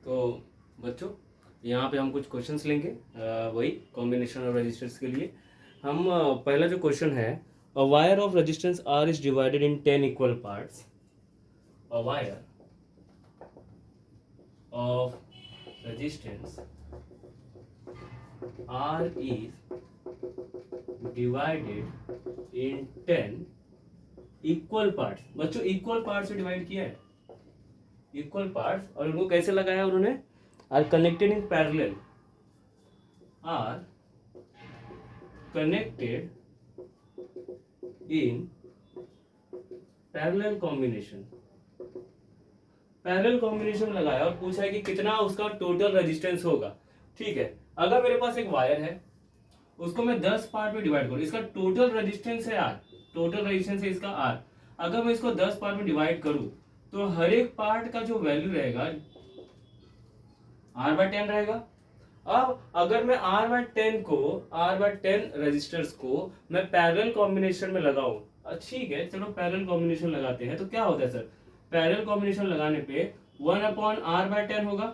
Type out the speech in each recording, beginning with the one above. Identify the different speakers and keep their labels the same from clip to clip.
Speaker 1: तो बच्चों यहाँ पे हम कुछ क्वेश्चंस लेंगे, वही कॉम्बिनेशन ऑफ रजिस्टर्स के लिए। हम पहला जो क्वेश्चन है, a wire of resistance R is divided in 10 equal parts. अ वायर of resistance R is divided in 10 equal parts. बच्चों इक्वल पार्ट से डिवाइड किया है, इक्वल पार्ट्स, और उनको कैसे लगाया उन्होंने, are connected in parallel, are connected in parallel combination. Parallel combination लगाया और पूछा है कि कितना उसका टोटल रेजिस्टेंस होगा। ठीक है, अगर मेरे पास एक वायर है, उसको मैं 10 पार्ट में डिवाइड करूं, इसका टोटल रेजिस्टेंस है आर, टोटल रेजिस्टेंस है इसका आर। अगर मैं इसको 10 पार्ट में डिवाइड करूं तो हर एक पार्ट का जो वैल्यू रहेगा R/10 रहेगा। अब अगर मैं R/10 रेजिस्टर्स को मैं पैरेलल कॉम्बिनेशन में लगाऊं, ठीक है चलो पैरेलल कॉम्बिनेशन लगाते हैं, तो क्या होता है सर, पैरेलल कॉम्बिनेशन लगाने पे 1/R/10 होगा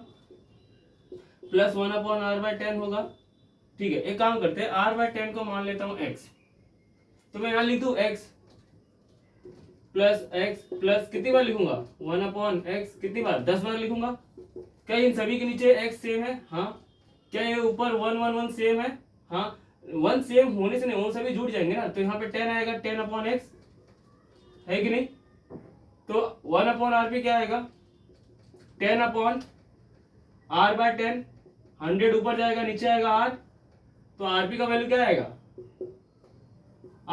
Speaker 1: प्लस 1/R/10 होगा। ठीक है, एक काम करते हैं, R/10 को मान लेता हूं x, तो मैं यहां लिख दूं x प्लस कितनी बार लिखूंगा, 1/x कितनी बार, 10 बार लिखूंगा। क्या इन सभी के नीचे x सेम है? हाँ। क्या ये ऊपर 1 सेम है? हाँ। 1 सेम होने से नहीं, वो सभी जुड़ जाएंगे ना, तो यहाँ पे 10 आएगा, 10/x है कि नहीं। तो 1/r क्या आएगा, 10/R/10, 100 ऊपर जाएगा नीचे आएगा r, तो rp का वैल्यू क्या आएगा,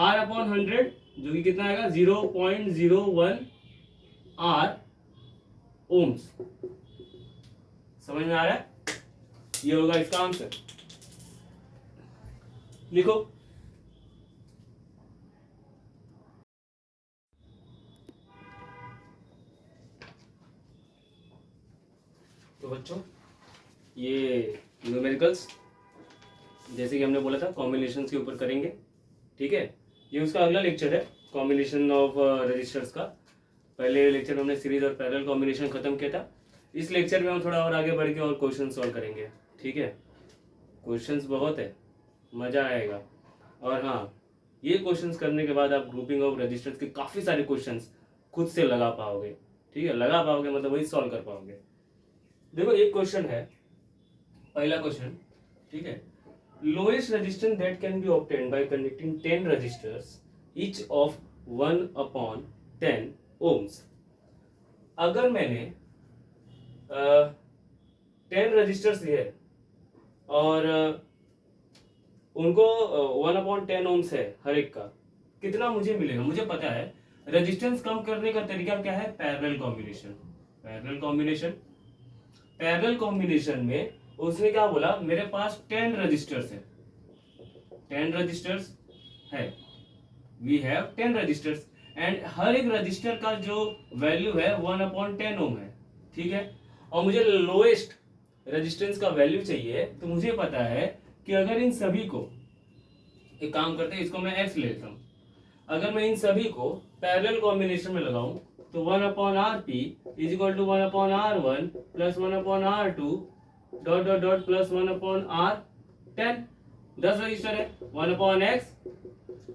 Speaker 1: R/100, जो कि कितना आएगा 0.01 R ओम्स। समझ में आ रहा है, ये होगा इसका आंसर। लिखो, तो बच्चों ये न्यूमेरिकल्स जैसे कि हमने बोला था कॉम्बिनेशन के ऊपर करेंगे। ठीक है, ये उसका अगला लेक्चर है, कॉम्बिनेशन ऑफ रजिस्टर्स का। पहले लेक्चर में हमने सीरीज और पैरेलल कॉम्बिनेशन खत्म किया था। इस लेक्चर में हम थोड़ा और आगे बढ़ के और क्वेश्चन सॉल्व करेंगे। ठीक है, क्वेश्चंस बहुत है, मजा आएगा। और हाँ, ये क्वेश्चंस करने के बाद आप ग्रुपिंग ऑफ रजिस्टर्स के काफी सारे क्वेश्चंस खुद से लगा पाओगे। ठीक है, लगा पाओगे मतलब वही सॉल्व कर पाओगे। देखो एक क्वेश्चन है, पहला क्वेश्चन, ठीक है, lowest resistance that can be obtained by connecting 10 resistors each of 1/10 ohms. अगर मैंने 10 रजिस्टर्स लिए और उनको 1/10 ओम्स है हर एक का, कितना मुझे मिलेगा। मुझे पता है रेजिस्टेंस कम करने का तरीका क्या है, parallel combination. Parallel combination, parallel combination में उसने क्या बोला, मेरे पास 10 रजिस्टर्स है, 10 रजिस्टर्स है, वी हैव 10 रजिस्टर्स एंड हर एक रजिस्टर का जो वैल्यू है 1/10 ओम है। ठीक है, और मुझे लोएस्ट रेजिस्टेंस का वैल्यू चाहिए, तो मुझे पता है कि अगर इन सभी को, एक काम करते हैं, इसको मैं x लेता हूं, अगर मैं इन सभी को पैरेलल कॉम्बिनेशन में लगाऊं तो 1/rp is equal to 1/r1 plus 1/r2 dot dot dot plus 1/r10। 10 resistor है, 1/x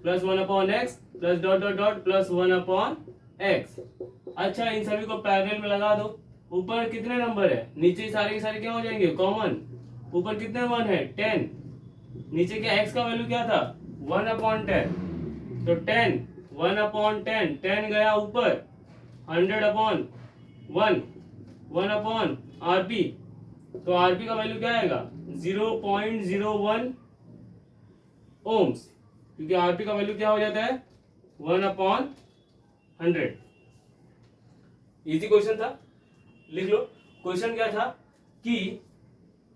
Speaker 1: plus 1/x plus dot dot dot plus 1/x। अच्छा, इन सभी को पैरेलल में लगा दो। ऊपर कितने नंबर है, नीचे सारे के सारे क्या हो जाएंगे, कॉमन। ऊपर कितने 1 है, 10, नीचे क्या x का वैल्यू क्या था, 1/10, तो 10 1/10, 10 गया ऊपर, 100/1 1/rp, तो rp का वैल्यू क्या आएगा 0.01 ओम्स, क्योंकि rp का वैल्यू क्या हो जाता है 1/100। इजी क्वेश्चन था, लिख लो। क्वेश्चन क्या था कि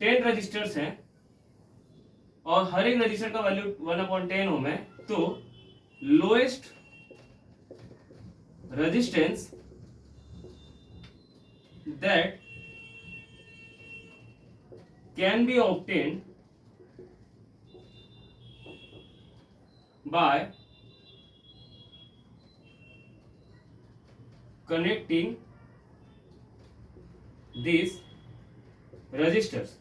Speaker 1: 10 रजिस्टर्स हैं और हर एक रजिस्टर का वैल्यू 1/10 ओम है, तो lowest resistance that can be obtained by connecting this resistors,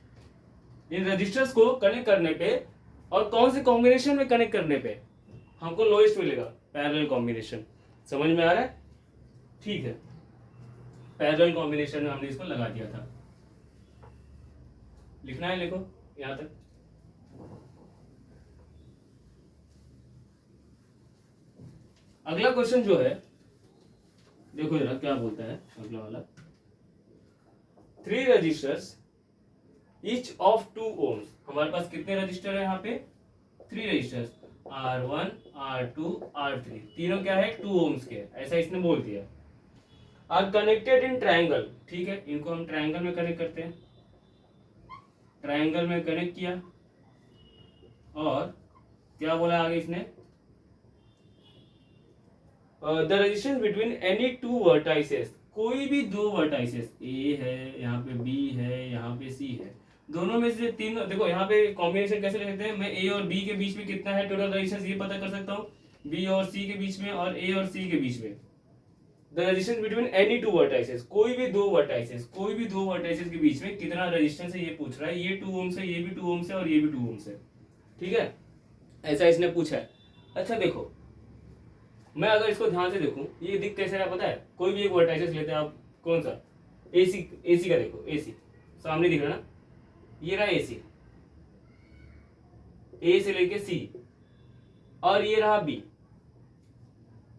Speaker 1: इन रजिस्टर्स को कनेक्ट करने पे और कौन से कॉम्बिनेशन में कनेक्ट करने पे हमको लोएस्ट मिलेगा, पैरेलल कॉम्बिनेशन। समझ में आ रहा है? ठीक है, पैरेलल कॉम्बिनेशन में हमने इसको लगा दिया था। लिखना है, लिखो यहां तक। अगला क्वेश्चन जो है, देखो जरा क्या बोलता है अगला वाला। 3 रजिस्टर्स ईच ऑफ 2 ohms। हमारे पास कितने रजिस्टर है यहाँ पे? 3 रजिस्टर्स, R1, R2, R3, तीनों क्या है? 2 ohms के, ऐसा इसने बोल दिया। आर कनेक्टेड इन ट्राइंगल, ठीक है, इनको हम ट्राइंगल में कनेक्ट करते हैं। ट्राइंगल में कनेक्ट किया और क्या बोला आगे इसने? The resistance between any 2 vertices, कोई भी 2 वर्टाइसेस, ए है यहाँ पे, बी है यहाँ पे, सी है, दोनों में से तीन। देखो यहाँ पे कॉम्बिनेशन कैसे लिखते हैं, मैं ए और बी के बीच में कितना है टोटल रेजिस्टेंस ये पता कर सकता हूँ, बी और सी के बीच में और ए और सी के बीच में। The resistance between any 2 vertices, कोई भी 2 वर्टाइसेस, कोई भी 2 वर्टाइसेस के बीच में कितना रेजिस्टेंस है ये पूछ रहा है। ये 2 ohms है, ये भी 2 ohms है और ये भी 2 ohms है, ठीक है, ऐसा इसने पूछा है। अच्छा देखो, मैं अगर इसको ध्यान से देखूं, ये दिख कैसे रहा पता है? कोई भी एक वर्टाइसेस लेते हैं आप, कौन सा? एसी, एसी का देखो, एसी सामने दिख रहा ना, ये रहा एसी, ए से लेके सी, और ये रहा बी।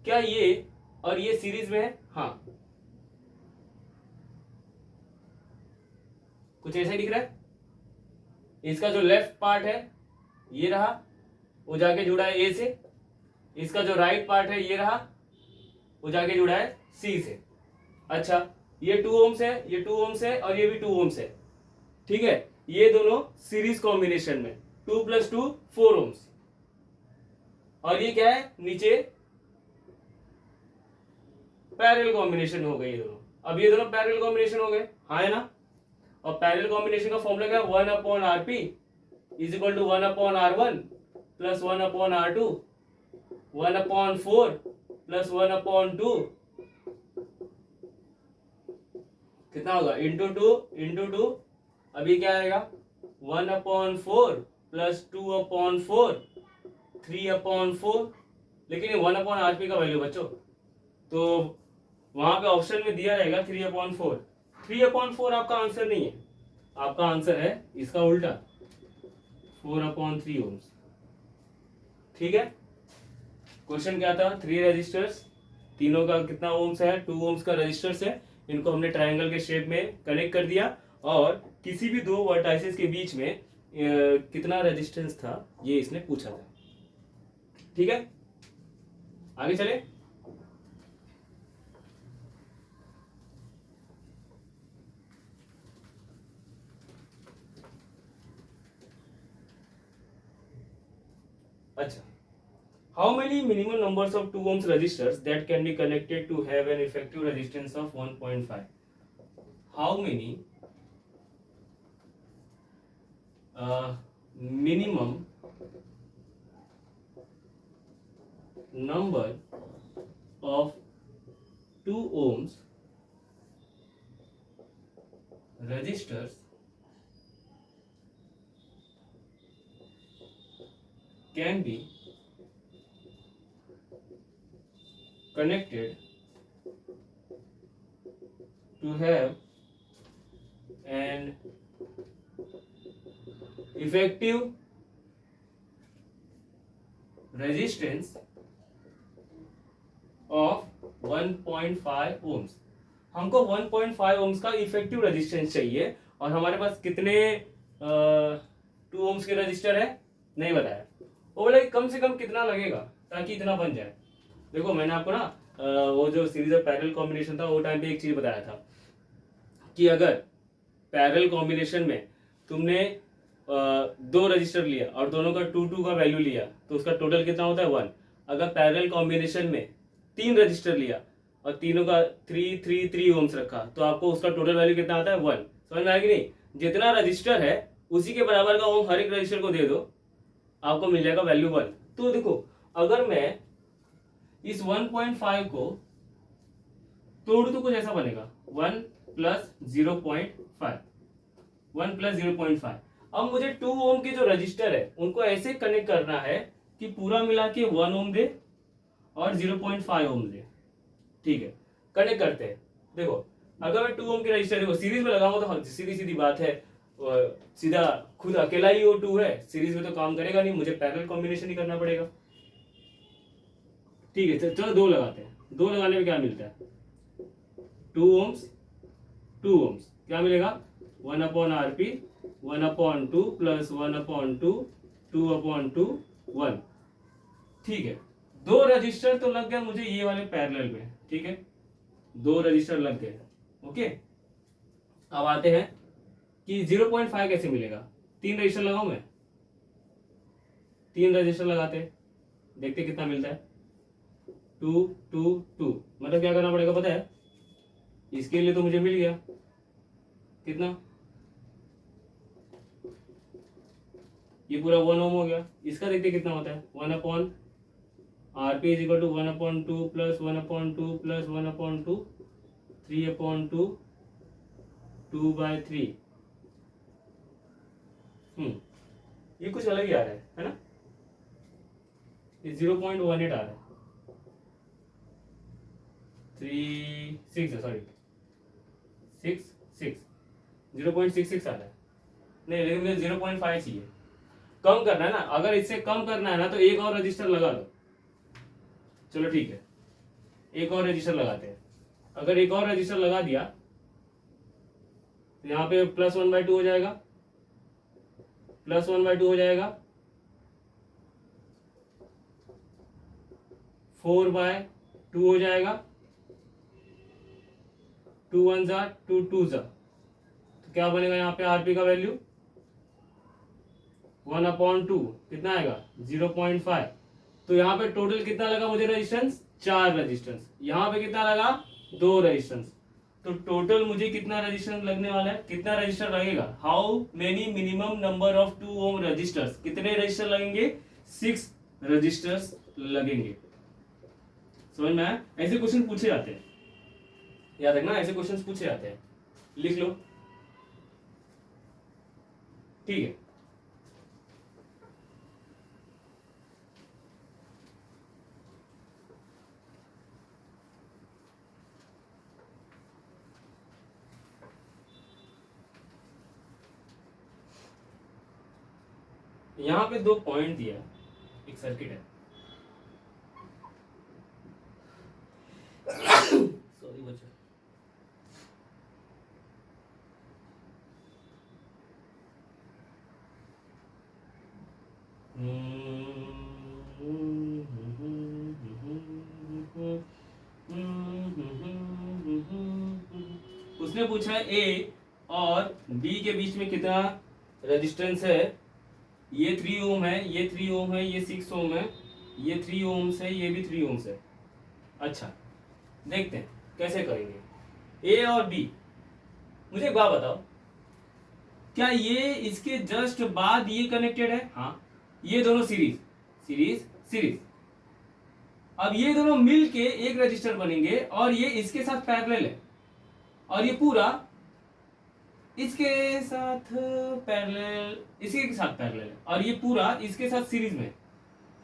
Speaker 1: क्या ये और ये सीरीज में है? हाँ, कुछ ऐसा ही दिख रहा है। इसका जो लेफ्ट पार्ट है ये रहा, वो जाके जुड़ा है ए से। इसका जो राइट पार्ट है ये रहा, वो जाके जुड़ा है सी से। अच्छा, ये 2 ohms है, ये 2 ohms है और ये भी 2 ohms है, ठीक है, ये दोनों सीरीज कॉम्बिनेशन में 2 + 2 4 ohms। और ये क्या है? नीचे पैरेलल कॉम्बिनेशन हो गए ये दोनों। अब ये दोनों पैरेलल कॉम्बिनेशन हो गए, हाँ है ना? और पैरेलल कॉम्बिनेशन का फॉर्मूला क्या है? 1/RP is equal to 1/R1 plus 1/R2, 1/4 plus 1/2, कितना होगा? इंटू 2। अभी क्या आएगा? 1/4 प्लस 2/4, 3/4। लेकिन 1/RP का वैल्यू बच्चों, तो वहां पे ऑप्शन में दिया रहेगा 3/4। 3/4 आपका आंसर नहीं है, आपका आंसर है इसका उल्टा, 4/3 ohms, ठीक है। क्वेश्चन क्या था? 3 रजिस्टर्स, तीनों का कितना ओम्स है? 2 ohms का रजिस्टर्स है, इनको हमने ट्रायंगल के शेप में कनेक्ट कर दिया और किसी भी 2 वर्टाइसेस के बीच में कितना रेजिस्टेंस था ये इसने पूछा था, ठीक है। आगे चले। अच्छा, how many minimum numbers of 2 ohms resistors that can be connected to have an effective resistance of 1.5? How many minimum number of 2 ohms resistors can be connected to have an effective resistance of 1.5 ohms। हमको 1.5 ohms का effective resistance चाहिए और हमारे पास कितने 2 ohms के register है नहीं बताया। वो बोले कम से कम कितना लगेगा ताकि इतना बन जाए। देखो मैंने आपको ना वो जो सीरीज ऑफ पैरेलल कॉम्बिनेशन था वो टाइम पे एक चीज बताया था कि अगर पैरेलल कॉम्बिनेशन में तुमने 2 रजिस्टर लिया और दोनों का 2 का वैल्यू लिया तो उसका टोटल कितना होता है 1। अगर पैरेलल कॉम्बिनेशन में 3 रजिस्टर लिया और तीनों का 3 ohms रखा तो आपको उसका टोटल वैल्यू कितना आता है 1। समझ में आएगी नहीं? जितना रजिस्टर है उसी के बराबर का ओम हर एक रजिस्टर को दे दो, आपको मिल जाएगा वैल्यू 1। तो देखो अगर मैं इस 1.5 को तोड़ तो कुछ ऐसा बनेगा 1 + 0.5, 1 प्लस 0.5। अब मुझे 2 ओम के जो रजिस्टर है उनको ऐसे कनेक्ट करना है कि पूरा मिला के 1 ओम दे और 0.5 ओम दे। ठीक है, कनेक्ट करते हैं। देखो अगर मैं 2 ओम के रजिस्टर देखो सीरीज में लगाऊंगा तो सीधी सीधी बात है, सीधा खुद अकेला ही वो 2 है, सीरीज में तो काम करेगा नहीं, मुझे पैरेलल कॉम्बिनेशन ही करना पड़ेगा। ठीक है, चलो 2 लगाते हैं। 2 लगाने में क्या मिलता है, 2 ओम्स 2 ओम्स क्या मिलेगा, 1 upon r P 1 upon 2 plus 1 upon 2 2 upon 2 1। ठीक है, 2 रजिस्टर तो लग गए मुझे ये वाले पैरेलल में। ठीक है, 2 रजिस्टर लग गए। ओके, अब आते हैं कि 0.5 कैसे मिलेगा। 3 रजिस्टर लगाऊं मैं, 3 रजिस्टर लगाते हैं, देखते कितना मिलता है। 2 2 2 मतलब क्या करना पड़ेगा पता है, इसके लिए तो मुझे मिल गया कितना, ये पूरा 1 ओम हो गया। इसका देखते कितना होता है, 1 upon r p is equal to 1 upon 2 plus 1 upon 2 plus 1 upon 2 3 upon 2 2/3। ये कुछ अलग ही आ रहा है ना, ये 0.18 आ रहा है, 0.66 आ रहा है। नहीं लेकिन मुझे 0.5 चाहिए, कम करना है ना। अगर इससे कम करना है ना तो एक और रजिस्टर लगा दो। चलो ठीक है, एक और रजिस्टर लगाते हैं। अगर एक और रजिस्टर लगा दिया तो यहाँ पे प्लस 1/2 हो जाएगा, प्लस 1/2 हो जाएगा, 4/2 हो जाएगा, 2 1 जा 2 2 जा, तो क्या बनेगा यहाँ पे आरपी का वैल्यू 1 अपॉन 2 कितना आएगा 0.5। तो यहाँ पे टोटल कितना लगा मुझे रेजिस्टेंस, 4 रेजिस्टेंस। यहाँ पे कितना लगा, 2 रेजिस्टेंस। तो टोटल मुझे कितना रेजिस्टेंस लगने वाला है, कितना रजिस्टर लगेगा, how many minimum number of 2 ohm resistors, कितने रजिस्टर लगेंगे, 6 रजिस्टर्स लगेंगे। समझ में आया, ऐसे क्वेश्चन पूछे जाते हैं, याद रखना ऐसे क्वेश्चन पूछे जाते हैं, लिख लो। ठीक है, यहाँ पे 2 पॉइंट दिया है, एक सर्किट है। सॉरी बच्चा, उसने पूछा है ए और बी के बीच में कितना रेजिस्टेंस है, ये 3 ओम है, ये 3 ओम है, ये 6 ओम है, ये 3 ओम्स है, ये भी 3 ओम्स है। अच्छा देखते हैं कैसे करेंगे। ए और बी, मुझे एक बात बताओ, क्या ये इसके जस्ट बाद ये कनेक्टेड है, हाँ ये दोनों सीरीज सीरीज सीरीज। अब ये दोनों मिलके एक रजिस्टर बनेंगे और ये इसके साथ पैरेलल है और ये पूरा इसके साथ पैरेलल, इसके साथ पैरेलल है और ये पूरा इसके साथ सीरीज में,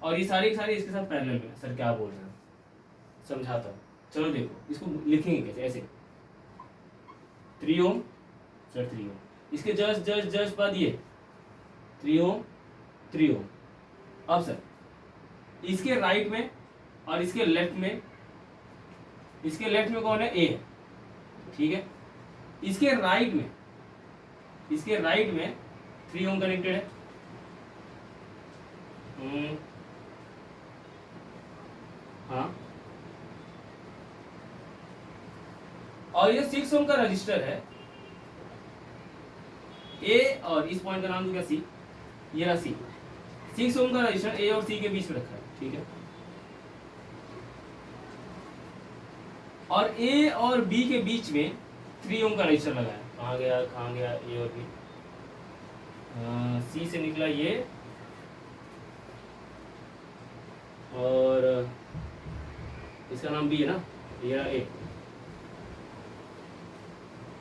Speaker 1: और ये सारे के सारे इसके साथ पैरेलल में। सर क्या बोल रहे हैं, समझाता हूँ। चलो देखो इसको लिखेंगे कैसे, ऐसे 3 ओम सर 3 ओम, इसके जस्ट जस्ट जस्ट बाद ये 3 ओम 3 ओम। अब सर इसके राइट में और इसके लेफ्ट में, इसके लेफ्ट में कौन है, ए है, ठीक है। इसके राइट में, इसके राइट में 3 ओम कनेक्टेड है। हाँ, और ये 6 ओम का रजिस्टर है ए, और इस पॉइंट का नाम क्या, सी, ये रहा सी। 6 ओम का रजिस्टर ए और सी के बीच में रखा है, ठीक है। और ए और बी के बीच में 3 ओम का रजिस्टर लगा है। कहाँ गया ए और बी, सी से निकला ये और इसका नाम बी है ना, ये रहा ए।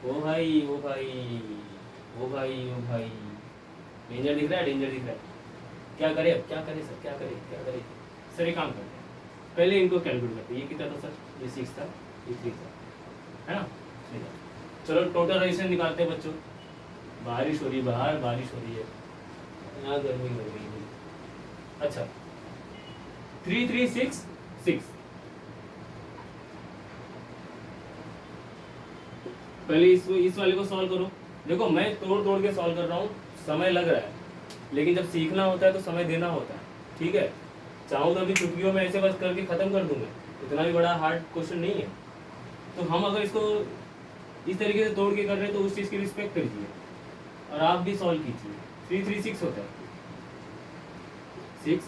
Speaker 1: ओ भाई ओ भाई डेंजर दिख रहा है, डेंजर दिख रहा है। क्या करे अब, क्या करे सर, क्या करे, क्या करे सर? एक काम करते हैं, पहले इनको कैलकुलेट करते हैं। ये कितना था सर? ये 6 था, ये 3 था, है ना? ठीक है, चलो टोटल रेजिस्टेंस निकालते हैं बच्चों। बारिश हो रही है बाहर, बारिश हो रही है, यहाँ गर्मी हो रही है। अच्छा 3 3 6 6। पहले इस वाले को सॉल्व करो। देखो मैं तोड़ तोड़ के सॉल्व कर रहा हूँ, समय लग रहा है, लेकिन जब सीखना होता है तो समय देना होता है, ठीक है? चाहूँ तो अभी चुटकियों में ऐसे बस करके ख़त्म कर दूंगा, इतना भी बड़ा हार्ड क्वेश्चन नहीं है। तो हम अगर इसको इस तरीके से तोड़ के कर रहे हैं तो उस चीज़ की रिस्पेक्ट करिए और आप भी सॉल्व कीजिए। 3 3 6 होता है, 6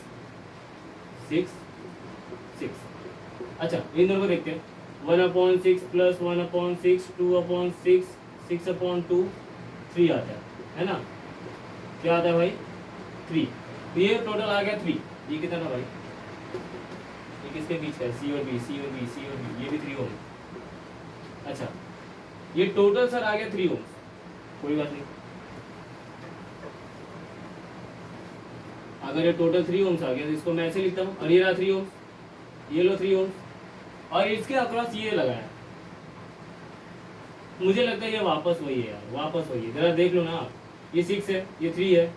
Speaker 1: 6 6। अच्छा इन दोनों को देखते हैं। 1/6 प्लस 1/6 2/6 6/2 3 आता है ना? क्या आता है भाई? 3। तो ये टोटल आ गया 3। ये कितना था भाई? ये किसके बीच है? सी और बी, सी और बी, सी और बी, ये भी 3 ओम। अच्छा ये टोटल सर आ गया 3 ओम। कोई बात नहीं, अगर ये टोटल 3 ओम्स आ गया तो इसको मैं ऐसे लिखता हूँ, और ये रहा 3 ओम्स, ये लो 3 ओम्स, और इसके अक्रॉस ये लगाया। मुझे लगता है ये वापस वही है यार, वापस वही है। जरा देख लो ना आप, ये 6 है, ये 3 है,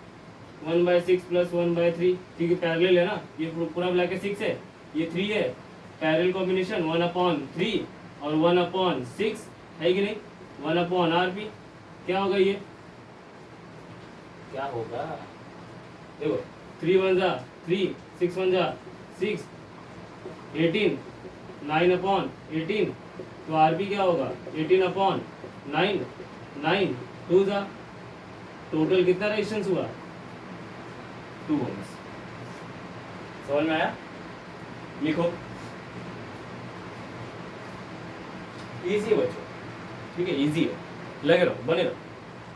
Speaker 1: 1/6 प्लस 1/3, ठीक है, पैरेलल है ना? ये पूरा मिला के 6 है, ये 3 है, पैरेलल कॉम्बिनेशन 1/3 और 1/6 है कि नहीं? 1/RP। क्या होगा ये? क्या होगा? देखो 3 1 जा 3, 6 1 जा 6, 18, 9/18, तो RP क्या होगा? 18/9, 9 2 जा, टोटल कितना रेजिस्टेंस हुआ? 2 ओम्स। समझ में आया? लिखो, इजी है बच्चों, ठीक है, इजी है, लगे रहो, बने रहो।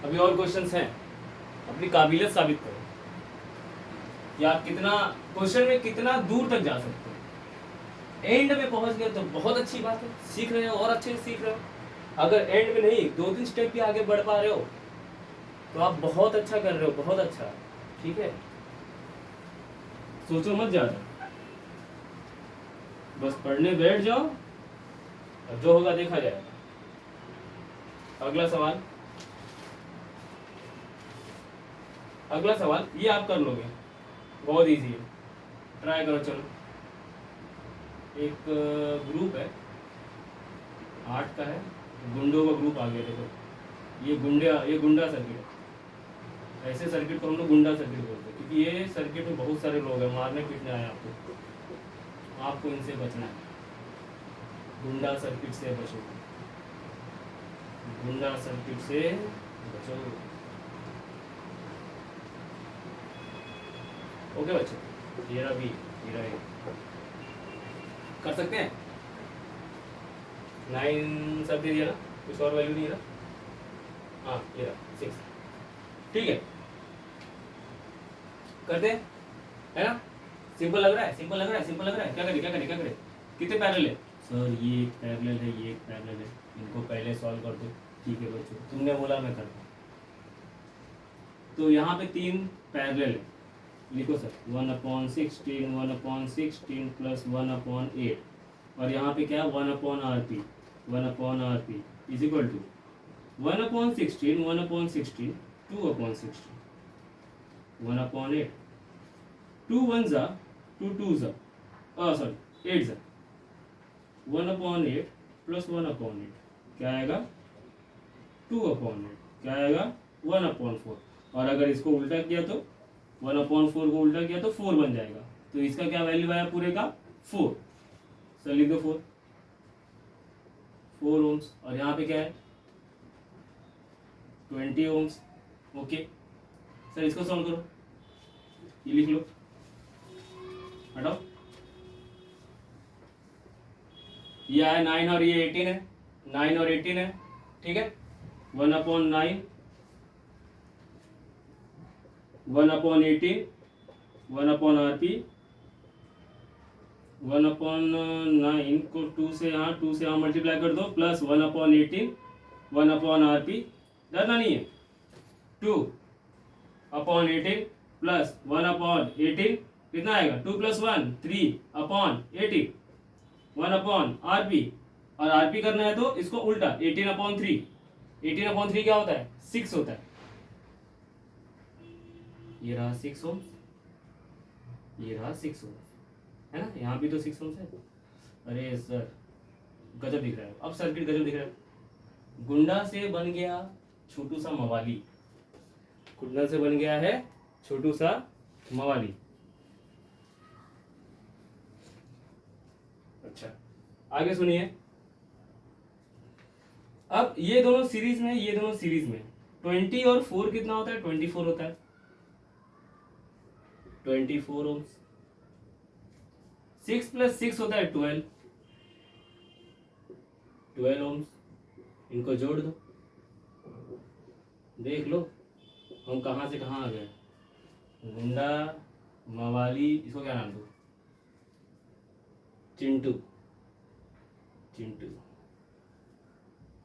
Speaker 1: अभी और क्वेश्चंस हैं, अपनी काबिलियत साबित करो कि आप कितना क्वेश्चन में कितना दूर तक जा सकते हो। एंड में पहुंच गए तो बहुत अच्छी बात है, सीख रहे हो और अच्छे से सीख रहे हो। अगर एंड में नहीं, 2-3 स्टेप भी आगे बढ़ पा रहे हो तो आप बहुत अच्छा कर रहे हो, बहुत अच्छा, ठीक है? सोचो मत ज्यादा, बस पढ़ने बैठ जाओ और जो होगा देखा जाएगा। अगला सवाल, अगला सवाल ये आप कर लोगे, बहुत इजी है, ट्राई करो। चलो एक ग्रुप है 8 का है, गुंडों का ग्रुप आ गया। देखो ये गुंडा सर्किट है। ऐसे सर्किट को हम लोग गुंडा सर्किट बोलते हैं, क्योंकि ये सर्किट में बहुत सारे लोग हैं, मारने पीटने आए आपको इनसे बचना है। गुंडा सर्किट से बचो, गुंडा सर्किट से बचो। ओके बच्चों, तेरा भी कर सकते हैं। 9 सब दे दिया ना, कुछ और वैल्यू नहीं रहा। हाँ ये रहा 6, ठीक है, करते हैं, है ना? सिंपल लग रहा है, सिंपल लग रहा है, सिंपल लग रहा है। क्या करें, क्या करें, क्या करें? कितने पैरेलल है सर? ये एक पैरेलल है, ये एक पैरेलल है, इनको पहले सॉल्व कर दो। ठीक है बच्चों, तुमने बोला मैं करता हूँ। तो यहाँ पे 3 पैरेलल है, लिखो सर 1/16 1/16 प्लस 1/8, और यहाँ पे क्या है 1/RP 1/RP is equal to 1/16 1/16 2/16 1/8 2 1 जा 2 2 जा सॉरी 8 जा 1/8 प्लस 1/8 क्या आएगा 2/8, क्या आएगा 1/4। और अगर इसको उल्टा किया तो 1/4 को उल्टा किया तो 4 बन जाएगा। तो इसका क्या वैल्यू आया पूरे का 4। सर लिख दो 4 ओम्स, और यहाँ पे क्या है 20 ओम्स। ओके सर इसको सॉल्व करो, ये लिख लो, हटाओ, ये आया 9 और ये 18 है, 9 और 18 है, ठीक है। 1/9 1/18 1/RP 1/9 को 2 से यहाँ मल्टीप्लाई कर दो, प्लस 1/18 1/RP, डरना नहीं है, 2/18 प्लस 1/18 कितना आएगा 2 + 1 3/18 1/RP और RP करना है तो इसको उल्टा 18/3 18/3 क्या होता है 6 होता है। ये रहा 6 ओम, ये रहा 6 ओम, है ना, यहाँ भी तो 6 ओम है। अरे सर गजब दिख रहा है, अब सर्किट गजब दिख रहा है। गुंडा से बन गया छोटू सा मवाली, गुंडा से बन गया है छोटू सा मवाली। अच्छा आगे सुनिए, अब ये दोनों सीरीज में, ये दोनों सीरीज में 20 और 4 कितना होता है 24 होता है 24 ओम्स। 6 + 6 होता है 12 ओम्स। इनको जोड़ दो, देख लो हम कहाँ से कहाँ आ गए। गुंडा मवाली, इसको क्या नाम दो चिंटू, चिंटू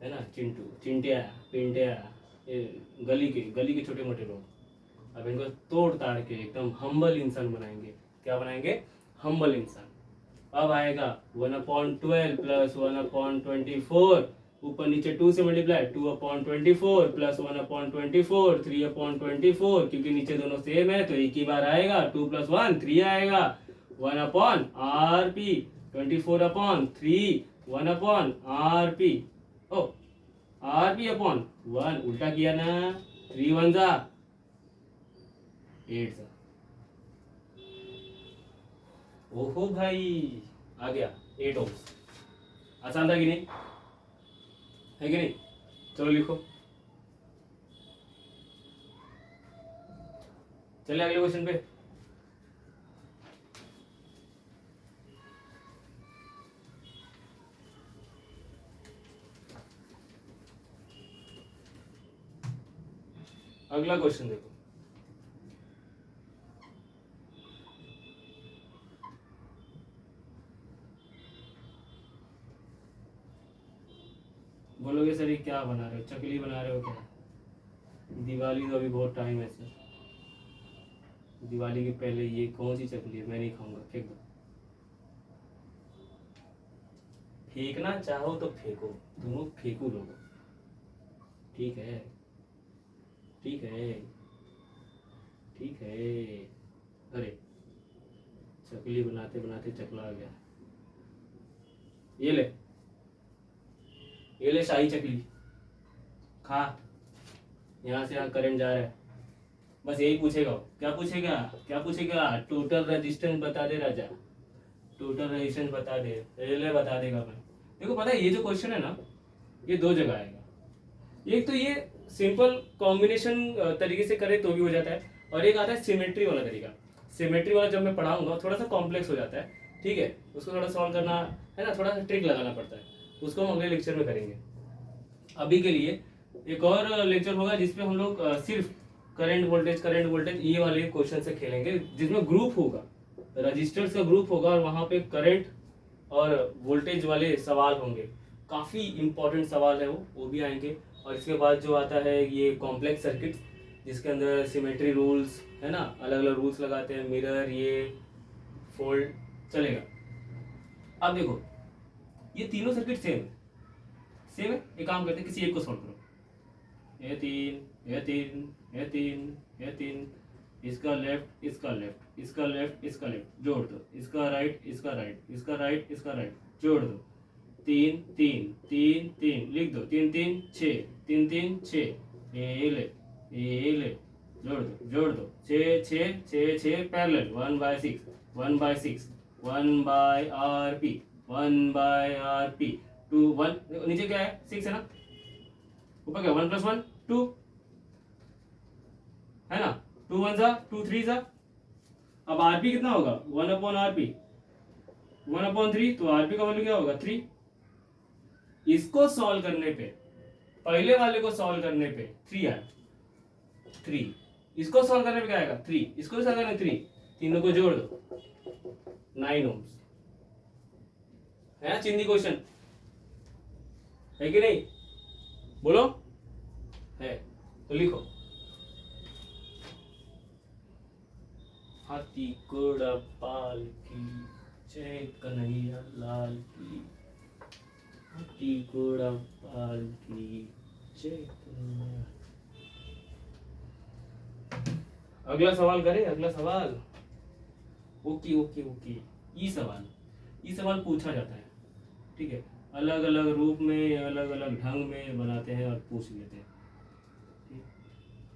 Speaker 1: है ना, चिंटू चिंटिया पिंटिया, ये गली के छोटे मोटे लोग। अब इनको तोड़ ताड़ के एकदम हम्बल इंसान बनाएंगे। क्या बनाएंगे हम्बल इंसान। अब आएगा 1/12 प्लस 1/24, ऊपर नीचे 2 से मल्टीप्लाई 2/24 प्लस 1/24 3/24, क्योंकि नीचे दोनों सेम है तो एक ही बार आएगा। 2 + 1 3 आएगा 1/RP 24/3 1/RP। ओ RP/1 उल्टा किया ना, 3 1 जा 8 जा। ओहो भाई आ गया 8 ओम्स। आसान था कि नहीं, है कि नहीं। चलो लिखो, चलिए अगले क्वेश्चन पे। अगला क्वेश्चन देखो, बोलोगे सर ये क्या बना रहे हो, चकली बना रहे हो क्या। दिवाली तो अभी बहुत टाइम है सर, दिवाली के पहले ये कौन सी चकली है, मैं नहीं खाऊंगा, फेंक दो। फेंकना चाहो तो फेंको, दोनों फेंकू लोगों, ठीक है ठीक है ठीक है। अरे चकली बनाते बनाते चकला आ गया। ये ले शाही चकली खा, यहाँ से यहाँ करंट जा रहा है। बस यही पूछेगा, क्या पूछेगा क्या पूछेगा, टोटल रेजिस्टेंस बता दे राजा, टोटल रेजिस्टेंस बता दे, रिले बता देगा मैं। देखो पता है ये जो क्वेश्चन है ना, ये दो जगह आएगा। एक तो ये सिंपल कॉम्बिनेशन तरीके से करे तो भी हो जाता है, और एक आता है सिमेट्री वाला तरीका। सिमेट्री वाला जब मैं पढ़ाऊंगा थोड़ा सा कॉम्प्लेक्स हो जाता है, ठीक है, उसको थोड़ा सॉल्व करना है ना, थोड़ा सा ट्रिक लगाना पड़ता है, उसको हम अगले लेक्चर में करेंगे। अभी के लिए एक और लेक्चर होगा जिसपे हम लोग सिर्फ करंट वोल्टेज ये वाले क्वेश्चन से खेलेंगे, जिसमें ग्रुप होगा, रजिस्टर्स का ग्रुप होगा और वहां पे करंट और वोल्टेज वाले सवाल होंगे। काफी इंपॉर्टेंट सवाल है वो भी आएंगे। और इसके बाद जो आता है ये कॉम्प्लेक्स सर्किट, जिसके अंदर सिमेट्री रूल्स है ना, अलग अलग रूल्स लगाते हैं, मिरर ये फोल्ड चलेगा। अब देखो ये तीनों सर्किट सेम है। एक काम करते हैं, किसी एक को सॉल्व करो। ये तीन, इसका लेफ्ट इसका लेफ्ट, इसका लेफ्ट इसका लेफ्ट जोड़ दो, इसका राइट इसका राइट, इसका राइट इसका राइट जोड़ दो। 3 3 3 3 लिख दो, 3 3 6 3 3 6 ये ले जोड़ दो 6 6 6 6 पैरेलल 1/6 1/RP 1/RP 2 1 नीचे क्या है 6 है ना, ऊपर क्या 1 + 1 2 है ना, 2 1 जा 2 3 जा। अब RP कितना होगा 1/RP 1/3, तो RP का वैल्यू क्या होगा 3। इसको सॉल्व करने पे, पहले वाले को सॉल्व करने पे 3 आया 3, इसको सॉल्व करने पे क्या आएगा 3, इसको सॉल्व करने 3, तीनों को जोड़ दो 9 ओम्स। है ना चिंदी क्वेश्चन, है कि नहीं, बोलो है तो लिखो हाथी घोड़ा पाल की जय कन्हैया लाल की, हाथी घोड़ा पाल की जय कन्हैया। अगला सवाल करें, अगला सवाल। ओके ओके ओके, ये सवाल पूछा जाता है, ठीक है, अलग अलग रूप में अलग अलग ढंग में बनाते हैं और पूछ लेते हैं। ठीक?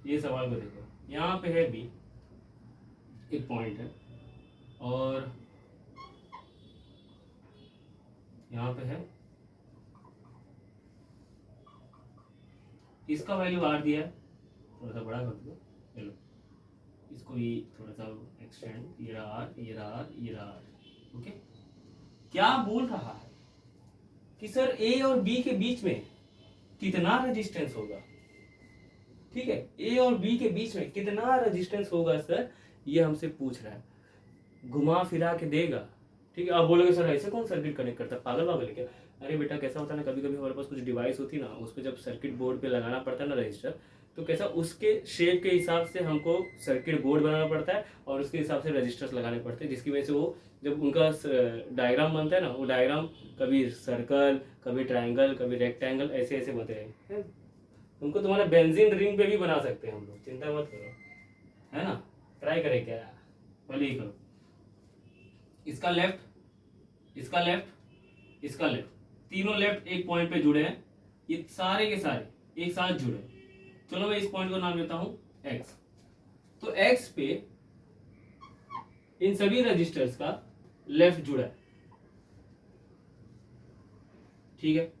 Speaker 1: ये सवाल को देखो, यहाँ पे है बी, एक पॉइंट है, और यहाँ पे है, इसका वैल्यू आर दिया है, थोड़ा सा बड़ा कर दो, चलो इसको भी थोड़ा सा एक्सटेंड, ये रहा आर, ये रहा आर, ये रहा आर। ओके, क्या बोल रहा है कि सर ए और बी के बीच में कितना रेजिस्टेंस होगा। ठीक है, ए और बी के बीच में कितना रेजिस्टेंस होगा सर, ये हमसे पूछ रहा है, घुमा फिरा के देगा। ठीक है, आप बोलोगे सर ऐसे कौन सर्किट कनेक्ट करता है, पागल पागल है क्या। अरे बेटा कैसा होता है ना, कभी कभी हमारे पास कुछ डिवाइस होती है ना, उस पर जब सर्किट बोर्ड पे लगाना पड़ता है ना रजिस्टर, तो कैसा उसके शेप के हिसाब से हमको सर्किट बोर्ड बनाना पड़ता है और उसके हिसाब से रजिस्टर्स लगाने पड़ते हैं, जिसकी वजह से वो जब उनका डायग्राम बनता है ना, वो डायग्राम कभी सर्कल, कभी ट्रायंगल, कभी रेक्टेंगल, ऐसे ऐसे बनते हैं। उनको तुम्हारा बेंजीन रिंग पे भी बना सकते हैं हम लोग, चिंता मत करो, है ना। ट्राई करें क्या, पहले ही करो। इसका लेफ्ट, इसका लेफ्ट, इसका लेफ्ट, तीनों लेफ्ट एक पॉइंट पे जुड़े हैं, ये सारे के सारे एक साथ जुड़े हैं। चलो मैं इस पॉइंट को नाम देता हूं एक्स। तो एक्स पे इन सभी रजिस्टर्स का लेफ्ट जुड़ा है, ठीक है,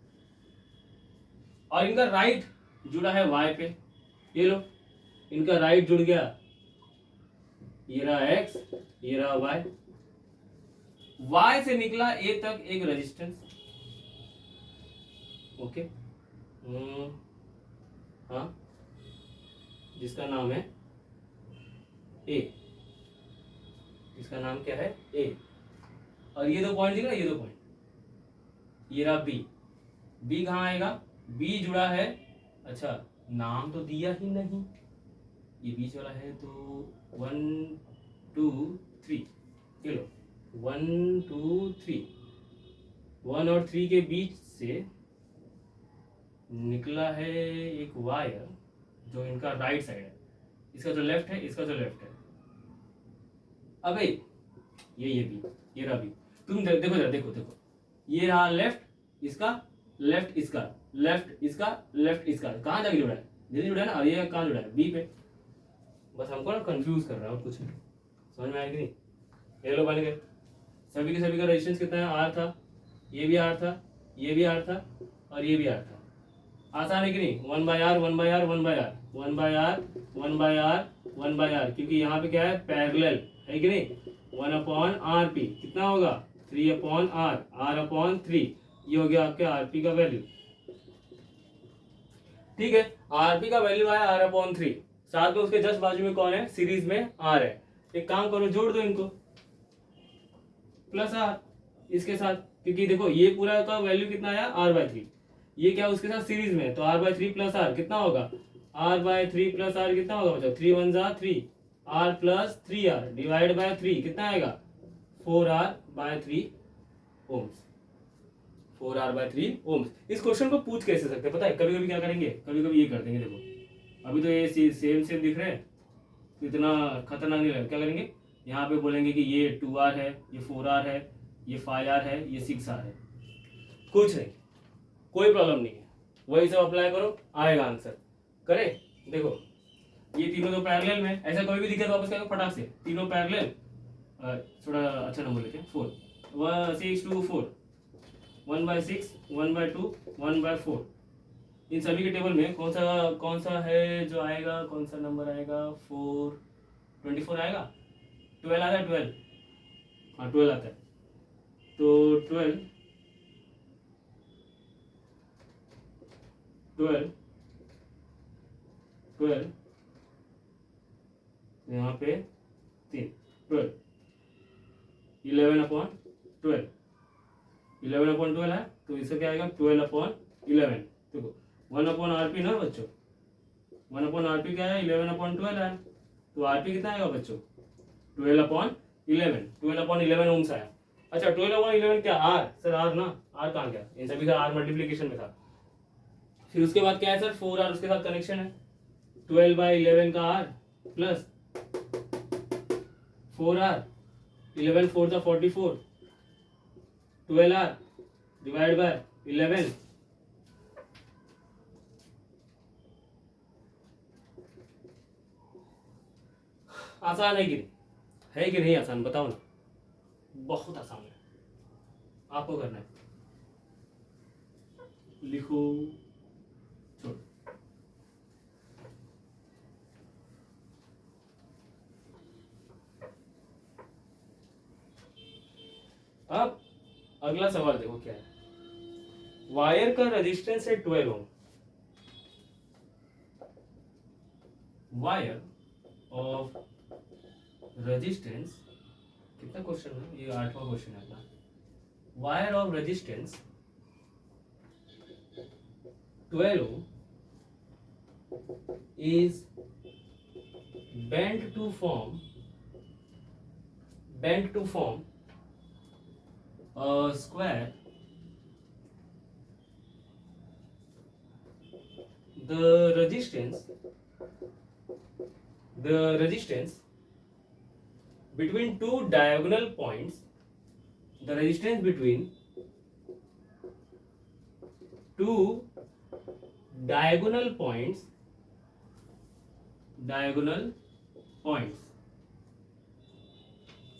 Speaker 1: और इनका राइट जुड़ा है वाई पे। ये लो, इनका राइट जुड़ गया, ये रहा एक्स, ये रहा वाई। वाई से निकला ए तक एक रेजिस्टेंस, ओके, हाँ, जिसका नाम है ए, इसका नाम क्या है ए। और ये दो पॉइंट दिख रहा है, ये दो पॉइंट, ये रहा बी। बी कहाँ आएगा, बी जुड़ा है, अच्छा नाम तो दिया ही नहीं, ये बीच वाला है, तो 1 2 3, ये लो 1 2 3, 1 और 3 के बीच से निकला है एक वायर जो इनका राइट साइड है, इसका जो लेफ्ट है, इसका जो लेफ्ट है। अबे ये बी, ये रहा बी। तुम देखो जरा, देखो देखो, ये रहा लेफ्ट, इसका लेफ्ट, इसका लेफ्ट, इसका लेफ्ट, इसका कहाँ जाके जुड़ा है, जल्दी जुड़ा है ना, और ये कहाँ जुड़ा है, बी पे। बस हमको ना कंफ्यूज कर रहा है और कुछ नहीं, समझ में आया कि नहीं। ये लो बन गए, सभी के सभी का रेजिस्टेंस कितना है, आर था, ये भी आर था, ये भी आर था, और ये भी आर था। आसान है कि नहीं, 1/r 1/r 1/r 1/r 1/r 1/r, क्योंकि यहाँ पे क्या है, पैरेलल है कि नहीं। 1/rp कितना होगा, 3/r, r/3, ये हो गया आपके आरपी का वैल्यू। ठीक है, आरपी का वैल्यू आया r/3, साथ में उसके जस्ट बाजू में कौन है, सीरीज में आर है। एक काम करो, जोड़ दो इनको, प्लस आर इसके साथ, क्योंकि देखो ये पूरा का वैल्यू कितना आया, r/3, ये क्या उसके साथ सीरीज में है, तो r/3 प्लस आर कितना होगा, r/3 प्लस आर कितना होगा बच्चों, 3 1 जा 3, r plus 3r divide by 3 कितना आएगा, 4r/3 ओम्स, 4r/3 ओम्स। इस क्वेश्चन को पूछ कैसे सकते हैं पता है, कभी कभी क्या करेंगे, कभी कभी ये कर देंगे, देखो अभी तो ये सेम सेम दिख रहे हैं, तो इतना खतरनाक नहीं लगेगा। क्या करेंगे, यहाँ पे बोलेंगे कि ये 2r है, ये 4r है, ये 5r है, ये 6r है, कुछ नहीं, कोई प्रॉब्लम नहीं है, वही सब अप्लाई करो, आएगा आंसर। करें, देखो ये तीनों तो पैरेलल में, ऐसा कोई भी दिक्कत वापस करेंगे फटाक से, तीनों पैरेलल, थोड़ा अच्छा नंबर लेते हैं, 4 6 2 4, 1/6 1/2 1/4। इन सभी के टेबल में कौन सा है जो आएगा, कौन सा नंबर आएगा, 24 आएगा, 12 आता है, 12, हाँ 12 आता है, तो 12 यहाँ पे 3, 12, 11/12, 11/12 है, तो इससे क्या आएगा, 12/11। देखो 1/rp ना बच्चों, 1/rp क्या है, 11/12 है, तो rp कितना आएगा बच्चों, 12/11 ओम्स आया। अच्छा 12/11 क्या आर सर, आर ना, आर कहाँ गया, इन सभी का आर मल्टीप्लीकेशन में था। फिर उसके बाद क्या है सर, 4R उसके साथ कनेक्शन है, 12/11 का आर प्लस 4R, 11 4 का 44, 12R डिवाइड बाय 11, आसान है कि नहीं, है कि नहीं आसान, बताओ ना। बहुत आसान है, आपको करना है, लिखो, छोड़। अब अगला सवाल देखो क्या है, वायर का रेजिस्टेंस है 12 ओम, वायर ऑफ रेजिस्टेंस, कितना क्वेश्चन है ये, 8वां क्वेश्चन है अपना, wire of resistance 12 ohm is bent to form a square. The resistance between two diagonal points, the resistance between two diagonal points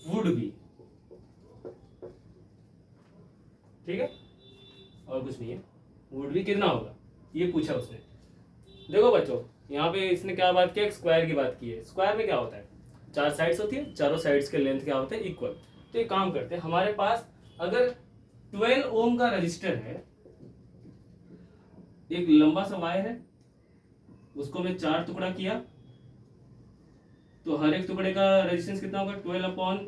Speaker 1: would be, ठीक है, और कुछ नहीं है, वुड भी कितना होगा ये पूछा उसने। देखो बच्चों, यहाँ पे इसने क्या बात किया, एक स्क्वायर की बात की है। स्क्वायर में क्या होता है, 4 साइड्स होती है, चारों साइड्स के लेंथ क्या होते हैं, इक्वल। तो एक काम करते हैं, हमारे पास अगर 12 ओम का रजिस्टर है, एक लंबा सा वायर है, उसको मैं 4 टुकड़ा किया, तो हर एक टुकड़े का रेजिस्टेंस कितना होगा, 12/4,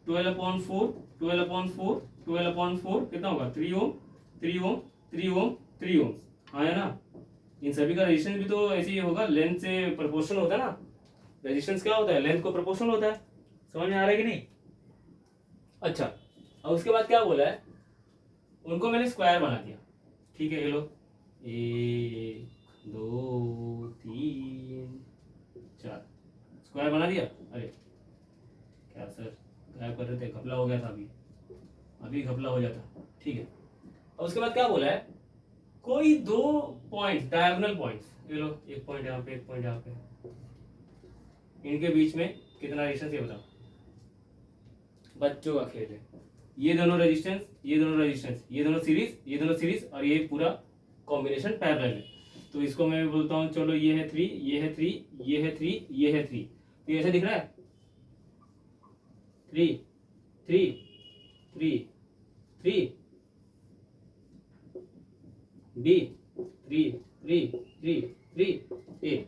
Speaker 1: 12/4, 12/4, 12/4 कितना होगा, 3 ओम, 3 ओम, 3 ओम, 3 ओम, हाँ है ना। इन सभी का रेजिस्टेंस भी तो ऐसे ही होगा, लेंथ से प्रोपोर्शनल होता है ना, रेजिस्टेंस क्या होता है, लेंथ को प्रोपोर्शनल होता है, समझ में आ रहा है कि नहीं। अच्छा, अब उसके बाद क्या बोला है, उनको मैंने स्क्वायर बना दिया, ठीक है, ये लो, 1 2 3 4 स्क्वायर बना दिया। अरे क्या सर गायब कर रहे थे, घपला हो गया था, अभी घपला हो जाता, ठीक है। और उसके बाद क्या बोला है, कोई 2 पॉइंट डायगोनल पॉइंट्स, ये लो, एक पॉइंट यहाँ पे, एक पॉइंट यहाँ पे, इनके बीच में कितना रेजिस्टेंस ये बताओ, बच्चों का खेल है, ये दोनों रेजिस्टेंस, ये दोनों रेजिस्टेंस, ये दोनों सीरीज, ये दोनों सीरीज, और ये पूरा कॉम्बिनेशन पैरेलल है। तो इसको मैं बोलता हूँ, चलो ये है 3, ये है 3, ये है 3, ये है 3, तो ये ऐसे दिख रहा है, 3 3 3 3 बी 3 3 3 3 ए,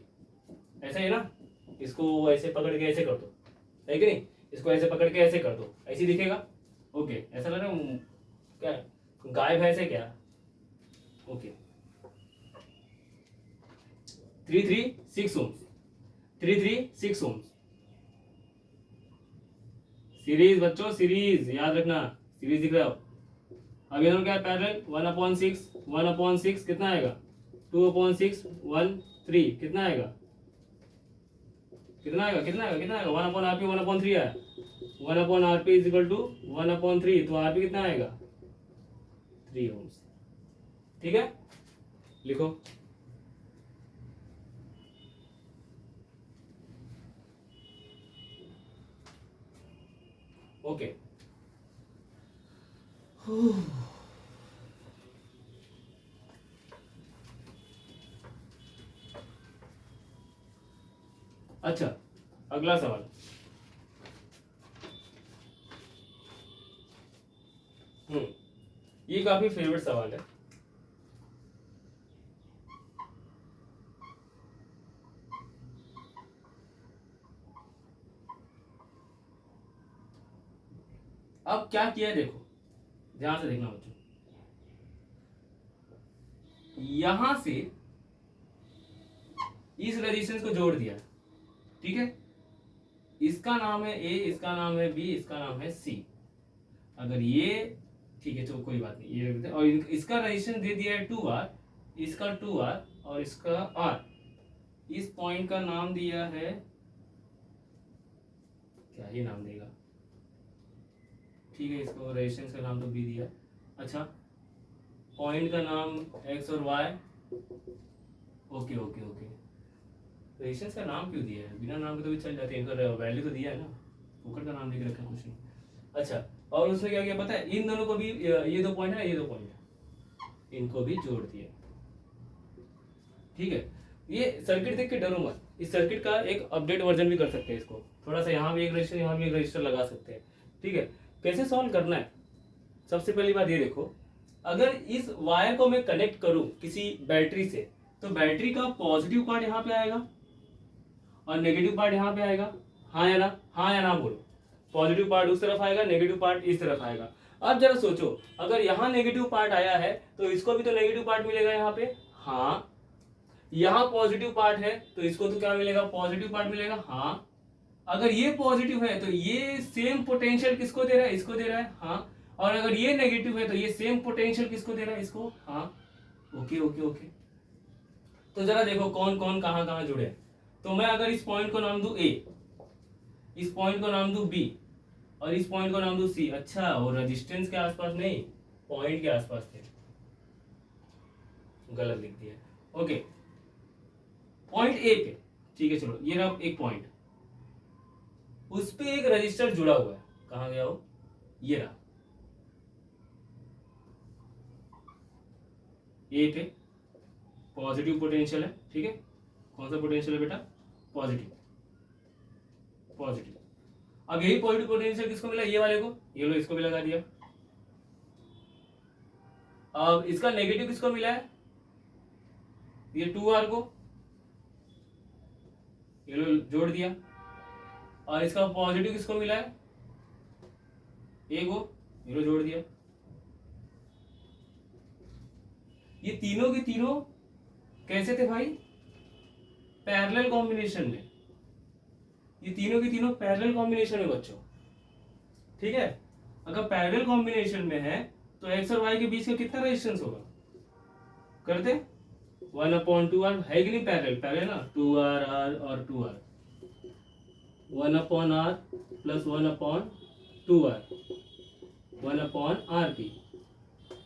Speaker 1: ऐसा है ना। इसको ऐसे पकड़ के ऐसे कर दो, है कि नहीं, इसको ऐसे पकड़ के ऐसे कर दो, ऐसे दिखेगा, ओके, ऐसा लग रहा है क्या गायब है ऐसे क्या, ओके। 336 ओम्स, 336 ओम्स, सीरीज बच्चों, सीरीज याद रखना, सीरीज दिख रहा हो। अब ये दोनों क्या है, पैरेलल, 1/6, 1/6 कितना आएगा, 2/6, 1 3 कितना आएगा, कितना आएगा, कितना आएगा, कितना आएगा, 1/RP 1/3 आया, 1/RP इज इक्वल टू 1/3, तो RP कितना आएगा, 3 ओम्स, ठीक है, लिखो। ओके, अच्छा अगला सवाल, ये काफी फेवरेट सवाल है। अब क्या किया देखो, ध्यान से देखना बच्चों, यहां से इस रेजिस्टेंस को जोड़ दिया, ठीक है, इसका नाम है ए, इसका नाम है बी, इसका नाम है सी। अगर ये ठीक है तो कोई बात नहीं, ये रख देते हैं। और इसका रजिस्टेंस दे दिया है 2R, इसका 2R और इसका R। इस पॉइंट का नाम दिया है, क्या ही नाम देगा, ठीक है इसको रेजिस्टेंस का नाम तो बी दिया। अच्छा, पॉइंट का नाम एक्स और Y. Okay okay okay, resistance का नाम क्यों दिया है? बिना नाम के तो भी चल जाते हैं, इनका वैल्यू तो दिया है ना, फुकट का नाम देके रखा कुछ नहीं। अच्छा, और उसने क्या किया पता है, इन दोनों को भी, ये दो पॉइंट है, ये दो पॉइंट है, इनको भी जोड़ दिया। ठीक है, ये सर्किट देख के डरो मत, इस सर्किट का एक अपडेट वर्जन भी कर सकते हैं इसको, थोड़ा सा यहाँ भी एक रजिस्टर, यहाँ भी एक रजिस्टर लगा सकते हैं। ठीक है, कैसे सॉल्व करना है? सबसे पहली बात ये देखो, अगर इस वायर को मैं कनेक्ट करूं किसी बैटरी से, तो बैटरी का पॉजिटिव पार्ट यहाँ पे आएगा और नेगेटिव पार्ट यहाँ पे आएगा। हाँ या ना? हाँ या ना बोलो। पॉजिटिव पार्ट उस तरफ आएगा, नेगेटिव पार्ट इस तरफ आएगा। अब जरा सोचो, अगर यहाँ नेगेटिव पार्ट आया है तो इसको भी तो नेगेटिव पार्ट मिलेगा यहाँ पे। हाँ, यहाँ पॉजिटिव पार्ट है तो इसको तो क्या मिलेगा? पॉजिटिव पार्ट मिलेगा। हाँ, अगर ये पॉजिटिव है तो ये सेम पोटेंशियल किसको दे रहा है? इसको दे रहा है। हाँ, और अगर ये नेगेटिव है तो ये सेम पोटेंशियल किसको दे रहा है? इसको। हाँ, ओके ओके ओके। तो जरा देखो कौन कौन कहाँ कहाँ जुड़े हैं। तो मैं अगर इस पॉइंट को नाम दूं ए, इस पॉइंट को नाम दूं बी और इस पॉइंट को नाम दूं सी। अच्छा, और रेजिस्टेंस के आसपास नहीं, पॉइंट के आसपास थे, गलत लिख दिया। ओके, पॉइंट ए पे, ठीक है चलो, ये रहा एक पॉइंट, उस पे एक रजिस्टर जुड़ा हुआ है। कहाँ गया वो? ये रहा, ए पे पॉजिटिव पोटेंशियल है। ठीक है, कौन सा पोटेंशियल है बेटा? Positive, positive. अब यही पॉजिटिव पोटेंशियल किसको मिला? ये वाले को। ये लो, इसको भी लगा दिया। अब इसका नेगेटिव किसको मिला है? ये 2R को, ये लो जोड़ दिया। और इसका पॉजिटिव किसको मिला है? ए को, ये लो जोड़ दिया। ये तीनों के तीनों कैसे थे भाई? पैरेलल कॉम्बिनेशन में। ये तीनों की तीनों पैरेलल कॉम्बिनेशन में बच्चों। ठीक है, अगर पैरेलल कॉम्बिनेशन में है तो एक्स और वाई के बीच का कितना रेजिस्टेंस होगा? करते 1/2R है कि नहीं? पैरेलल, पैरेलल ना, 2R R और 2R, 1/R plus 1/2R, 1/RP,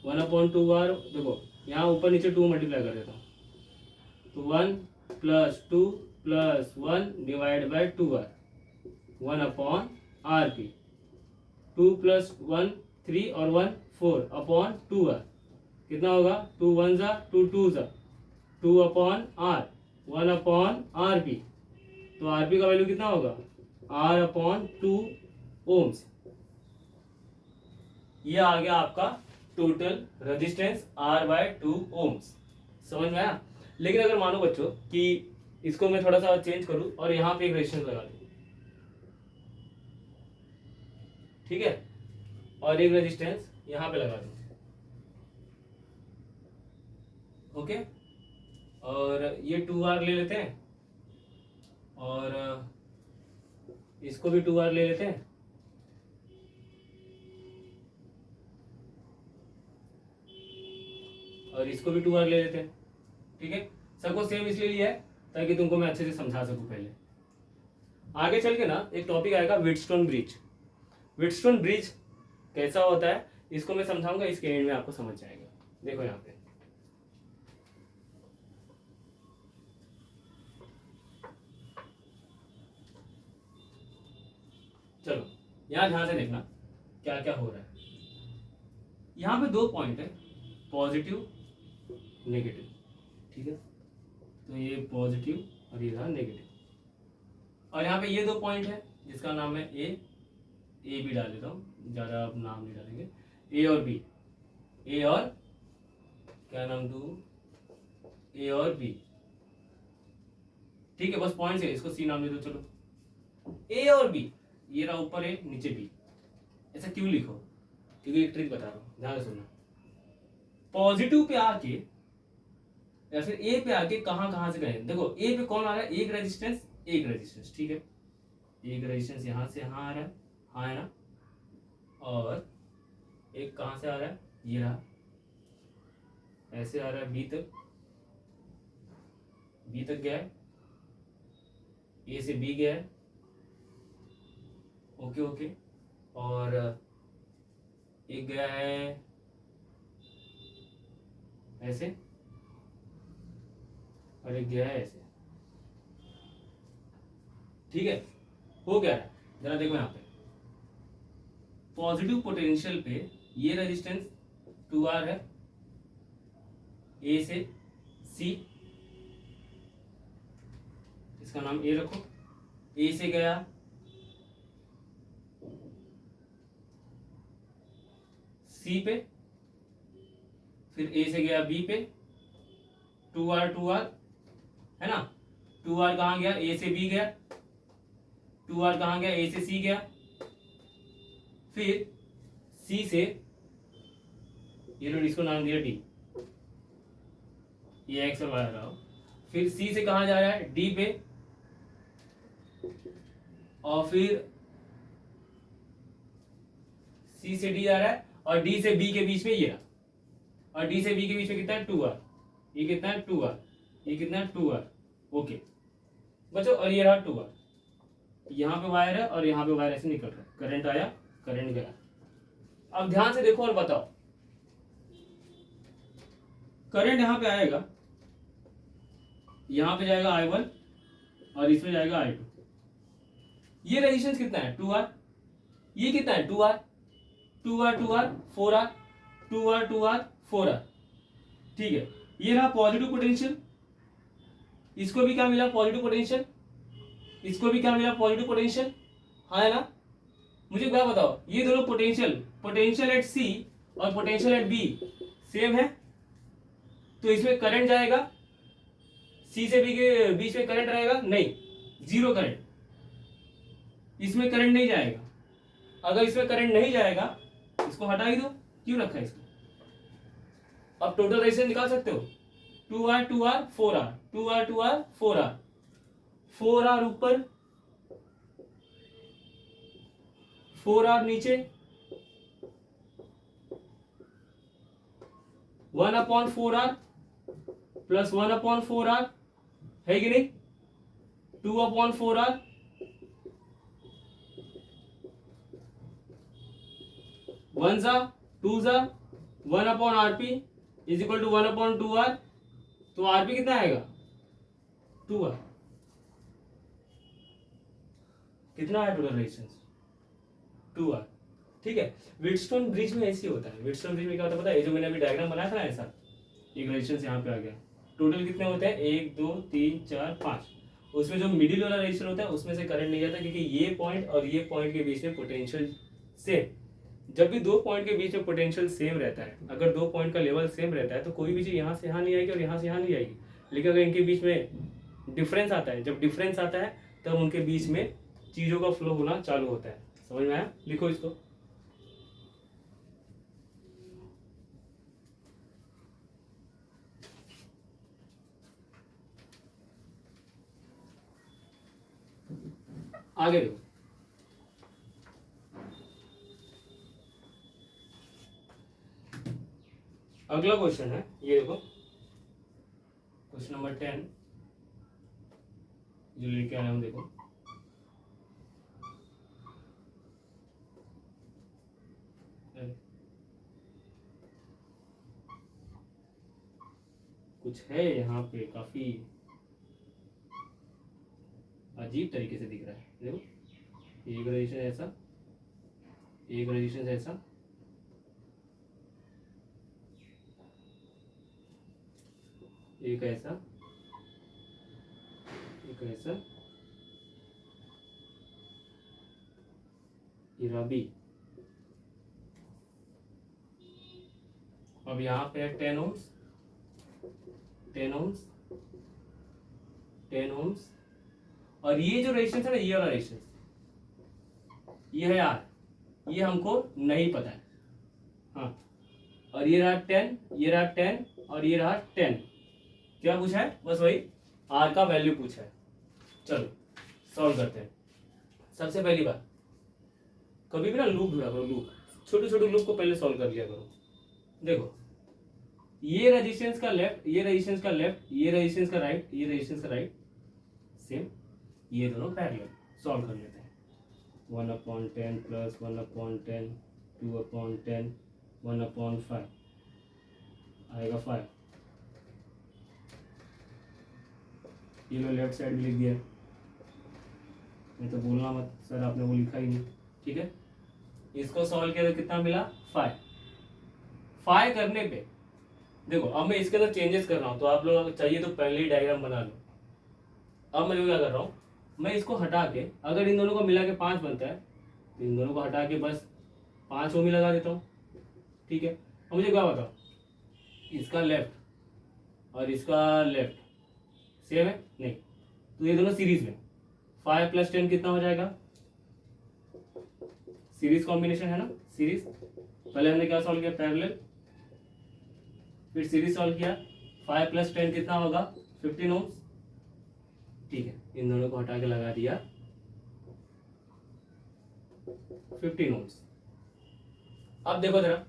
Speaker 1: 1/2R। देखो यहाँ ऊपर नीचे 2 मल्टीप्लाई कर देता हूँ, तो 1 plus 2 plus 1 divide by 2R, 1/RP। 2 plus 1 3 और 1 4/2R। कितना होगा? 2 1 जा 2 2 जा 2/R, 1/RP। तो RP का वैल्यू कितना होगा? R/2 ohms. ये आ गया आपका टोटल रेजिस्टेंस R/2 ओम्स। समझ में आया? लेकिन अगर मानो बच्चों कि इसको मैं थोड़ा सा चेंज करूं और यहाँ पे एक रेजिस्टेंस लगा दूं, ठीक है, और एक रेजिस्टेंस यहाँ पे लगा दूं, ओके, और ये 2R ले लेते हैं और इसको भी 2R ले लेते हैं, और इसको भी 2R ले लेते हैं। ठीक है, सबको सेम इसलिए लिया है ताकि तुमको मैं अच्छे से समझा सकूं। पहले आगे चल के ना एक टॉपिक आएगा व्हीटस्टोन ब्रिज। व्हीटस्टोन ब्रिज कैसा होता है इसको मैं समझाऊंगा, इसके एंड में आपको समझ जाएगा। देखो यहाँ पे चलो, यहाँ ध्यान से देखना क्या क्या हो रहा है। यहाँ पे 2 पॉइंट है, पॉजिटिव नेगेटिव। ठीक है, तो ये पॉजिटिव और ये रहा नेगेटिव। और यहाँ पे ये 2 पॉइंट है जिसका नाम है ए भी डाल देता हूँ, ज़्यादा अब नाम नहीं डालेंगे, ए और बी, ए और क्या नाम दूँ, ए और बी। ठीक है, बस पॉइंट है, इसको सी नाम दे दो। चलो, ए और बी, ये रहा ऊपर ए नीचे बी। ऐसा क्यों लिखो? क्योंकि एक ट्रिक बता रहा हूँ, ध्यान से सुनना। पॉजिटिव पे आके या फिर ए पे आके कहां कहां से गए? देखो ए पे कौन आ रहा है? एक रेजिस्टेंस, एक रेजिस्टेंस। ठीक है, एक रेजिस्टेंस यहाँ से यहाँ आ रहा है, हाँ है ना, और एक कहाँ से आ रहा है, ये रहा, ऐसे आ रहा है बी तक, बी तक गया है, ए से बी गया है, ओके ओके, और एक गया है ऐसे, और एक गया है ऐसे, ठीक है। हो गया है, जरा देखो यहाँ पे पॉजिटिव पोटेंशियल पे ये रेजिस्टेंस 2R है, ए से सी, इसका नाम ए रखो, ए से गया सी पे, फिर ए से गया बी पे, 2R है ना, 2R कहाँ गया, ए से बी गया, 2R कहाँ गया, ए से सी गया, फिर सी से ये लो, इसको नाम दिया डी, ये एक्स और वाई रहा हो, फिर सी से कहाँ जा रहा है, डी पे, और फिर सी से डी आ रहा है, और डी से बी के बीच में ये रहा, और डी से बी के बीच में कितना है 2R, ये कितना है 2R, ये कितना है 2R, ओके बच्चों, और ये रहा 2R, यहाँ पे वायर है और यहाँ पे वायर ऐसे निकल रहा है, करंट आया, करंट गया। अब ध्यान से देखो और बताओ, करंट यहाँ पे आएगा, यहाँ पे जाएगा I1 और इसमें जाएगा I2, ये रेजिस्टेंस कितना है 2R, ये कितना है 2R, 4R, 4R, ठीक है। ये रहा पॉजिटिव पोटेंशियल, इसको भी क्या मिला पॉजिटिव पोटेंशियल, इसको भी क्या मिला पॉजिटिव पोटेंशियल, हाँ है ना। मुझे क्या बताओ, ये दोनों पोटेंशियल एट सी और पोटेंशियल एट बी सेम है, तो इसमें करंट जाएगा, सी से बी के बीच में करंट रहेगा नहीं, जीरो करंट, इसमें करंट नहीं जाएगा। अगर इसमें करंट नहीं जाएगा, इसको हटा ही दो, क्यों रखा है इसको। अब टोटल रेजिस्टेंस निकाल सकते हो, 2R 4R, 2R 4R ऊपर, 4R नीचे, 1/4R प्लस 1/4R है कि नहीं, 2/4R, 1 2 1/RP is equal to 1/2R, तो RP कितना आएगा 2R, कितना है टोटल रेजिस्टेंस 2R, ठीक है। व्हीटस्टोन ब्रिज में ऐसे होता है, व्हीटस्टोन ब्रिज में क्या होता है पता है, ये जो मैंने अभी डायग्राम बनाया था ना ऐसा, एक रेजिस्टेंस यहाँ पे आ गया, टोटल कितने होते हैं 1 2 3 4 5, उसमें जो मिडिल वाला रेजिस्टर होता है उसमें से करंट नहीं जाता, क्योंकि ये पॉइंट और ये पॉइंट के बीच में पोटेंशियल सेम, जब भी दो पॉइंट के बीच में पोटेंशियल सेम रहता है, अगर दो पॉइंट का लेवल सेम रहता है तो कोई भी चीज यहाँ से यहाँ नहीं आएगी और यहाँ से यहाँ नहीं आएगी, लेकिन अगर इनके बीच में डिफरेंस आता है, जब डिफरेंस आता है तब उनके बीच में चीजों का फ्लो होना चालू होता है। समझ में आया, लिखो इसको। आगे देखो, अगला क्वेश्चन है, ये देखो क्वेश्चन नंबर 10 जो लेके आया हूं, देखो कुछ है यहाँ पे काफी अजीब तरीके से दिख रहा है, देखो एक रेजिस्टेंस ऐसा, एक रेजिस्टेंस ऐसा, एक ऐसा, एक ऐसा, बी। अब यहाँ पे है 10 ohms, 10 ohms, 10 ohms, और ये जो रेजिस्टेंस है ना, ये वाला रेजिस्टेंस, ये है R, ये हमको नहीं पता है, हाँ, और ये रहा 10, ये रहा 10 और ये रहा 10, क्या पूछा है, बस वही R का वैल्यू पूछा है। चलो सॉल्व करते हैं, सबसे पहली बात, कभी भी ना लूप ढूंढा करो, लूप, छोटे छोटे लूप को पहले सॉल्व कर लिया करो। देखो, ये रेजिस्टेंस का लेफ्ट, ये रेजिस्टेंस का लेफ्ट, ये रेजिस्टेंस का राइट, ये रेजिस्टेंस का राइट, सेम, ये दोनों पैरेलल, सॉल्व कर लेते हैं। 1/10 प्लस 1/10, 2/10, 1/5 आएगा 5। ये लो लेफ्ट साइड भी लिख दिया, नहीं तो बोलना मत सर आपने वो लिखा ही नहीं, ठीक है। इसको सॉल्व किया तो कितना मिला 5। 5 करने पे देखो, अब मैं इसके अंदर चेंजेस कर रहा हूँ, तो आप लोग चाहिए तो पहले ही डायग्राम बना लो। अब मैं क्या कर रहा हूँ, मैं इसको हटा के, अगर इन दोनों को मिला के 5 बनता है तो इन दोनों को हटा के बस 5 में लगा देता हूँ, ठीक है। अब मुझे क्या बताओ, इसका लेफ्ट और इसका लेफ्ट सेम है नहीं, तो ये दोनों सीरीज में, 5 + 10 कितना हो जाएगा, सीरीज कॉम्बिनेशन है ना, सीरीज। पहले हमने क्या सॉल्व किया, पैरेलल, फिर सीरीज सॉल्व किया, 5 + 10 कितना होगा 15 ओम्स, ठीक है। इन दोनों को हटा के लगा दिया 15 ओम्स। अब देखो जरा,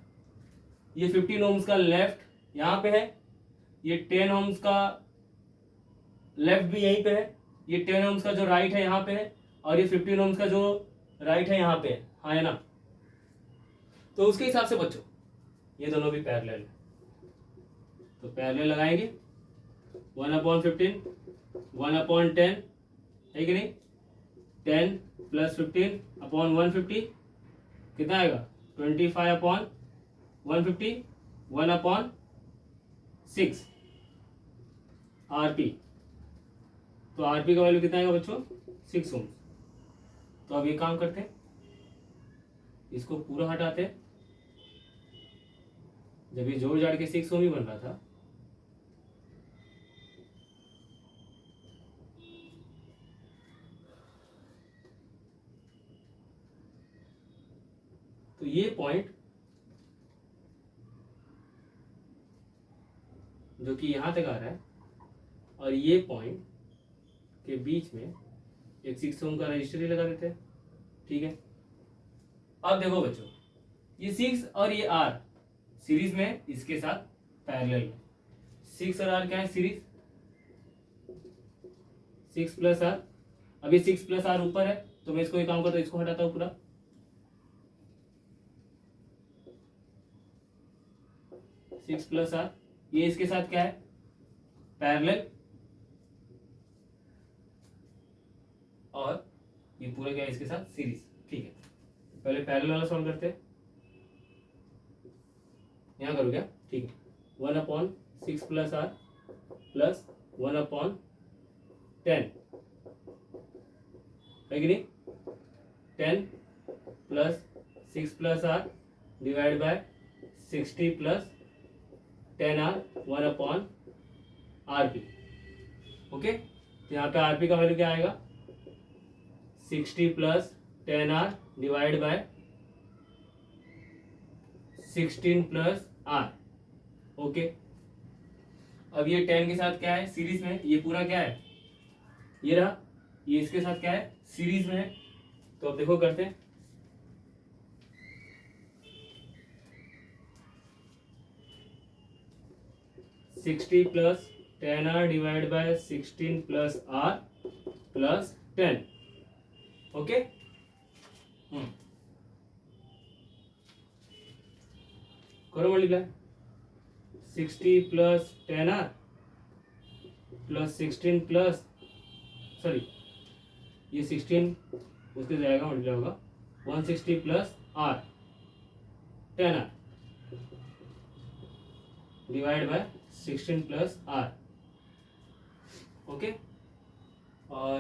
Speaker 1: ये 15 ओम्स का लेफ्ट यहाँ पे है, ये 10 ओम्स का लेफ्ट भी यहीं पे है, ये 10 ओम्स का जो राइट है यहाँ पे है, और ये 15 ओम्स का जो राइट है यहाँ पे है, हाँ है ना। तो उसके हिसाब से बच्चों ये दोनों भी पैरेलल है, तो पैरेलल लगाएंगे, 1/15, 1/10 है कि नहीं, 10 + 15/150 कितना आएगा, 25/150, 1/6 आरपी। तो आरपी का वैल्यू कितना आएगा बच्चों, 6 ओम। तो अब ये काम करते हैं, इसको पूरा हटाते हैं, जब ये जोड़ जाड़ के 6 ओम ही बन रहा था, तो ये पॉइंट जो कि यहां तक आ रहा है और ये पॉइंट के बीच में एक 6 ओम का रजिस्टर ही लगा देते हैं, ठीक है। अब देखो बच्चों, ये 6 और ये आर सीरीज में, इसके साथ पैरेलल में, 6 और आर क्या है, सीरीज, 6 + आर। अभी 6 + आर ऊपर है, तो मैं इसको एक काम करता हूँ, इसको हटाता हूँ पूरा, 6 + आर, ये इसके साथ क्या है, पैरेलल, और ये पूरा क्या है इसके साथ सीरीज, ठीक है। पहले पैरेलल वाला सॉल्व करते हैं, यहाँ करो क्या, ठीक है। 1/6 + आर प्लस 1/10 है कि नहीं, 10 + 6 + are divide by 60 + 10r 1/rp, okay. तो यहाँ पे आरपी का वैल्यू क्या आएगा, 60 + 10r divide by 16 + r, okay. अब ये 10 के साथ क्या है सीरीज में, ये पूरा क्या है, ये रहा, ये इसके साथ क्या है सीरीज में है। तो अब देखो करते हैं, sixty + 10r divide by 16 + r + 10, okay. करो मल्टीप्लाई, 60 + 10r + 16 + सॉरी ये 16 उसके जाएगा, मल्टीप्लाई होगा 160 + r 10r divide by 16 + r, okay. और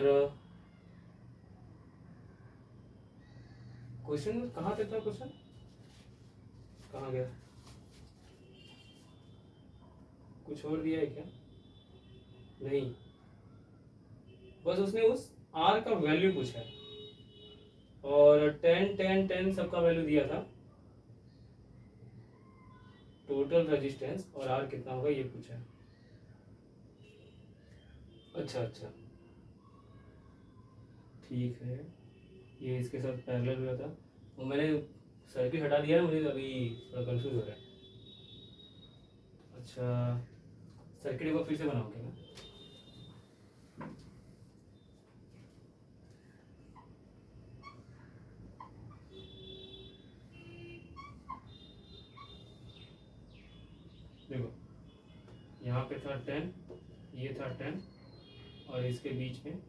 Speaker 1: क्वेश्चन कहाँ तक था, क्वेश्चन कहाँ गया, कुछ और दिया है क्या, नहीं, बस उसने उस r का वैल्यू पूछा है, और 10 10 10 सबका वैल्यू दिया था, टोटल रेजिस्टेंस और r कितना होगा ये पूछा है। अच्छा अच्छा, ठीक है, ये इसके साथ पैरेलल हुआ था, वो मैंने सर्किट हटा दिया ना, मुझे अभी थोड़ा कंफ्यूज हो रहा है। अच्छा, सर्किट एक बार फिर से बनाऊँ क्या मैं? देखो, यहाँ पे था 10, ये था 10, और इसके बीच में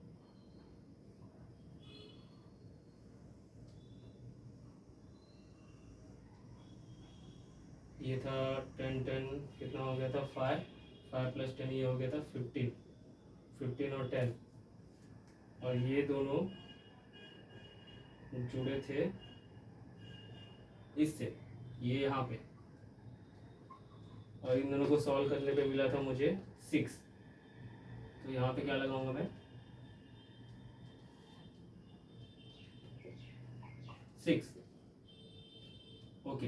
Speaker 1: ये था 10 10, कितना हो गया था 5, 5 प्लस 10 ये हो गया था 15, 15 और 10, और ये दोनों जुड़े थे इससे, ये यहाँ पे, और इन दोनों को सॉल्व करने पे मिला था मुझे 6। तो यहाँ पे क्या लगाऊंगा मैं? 6। ओके,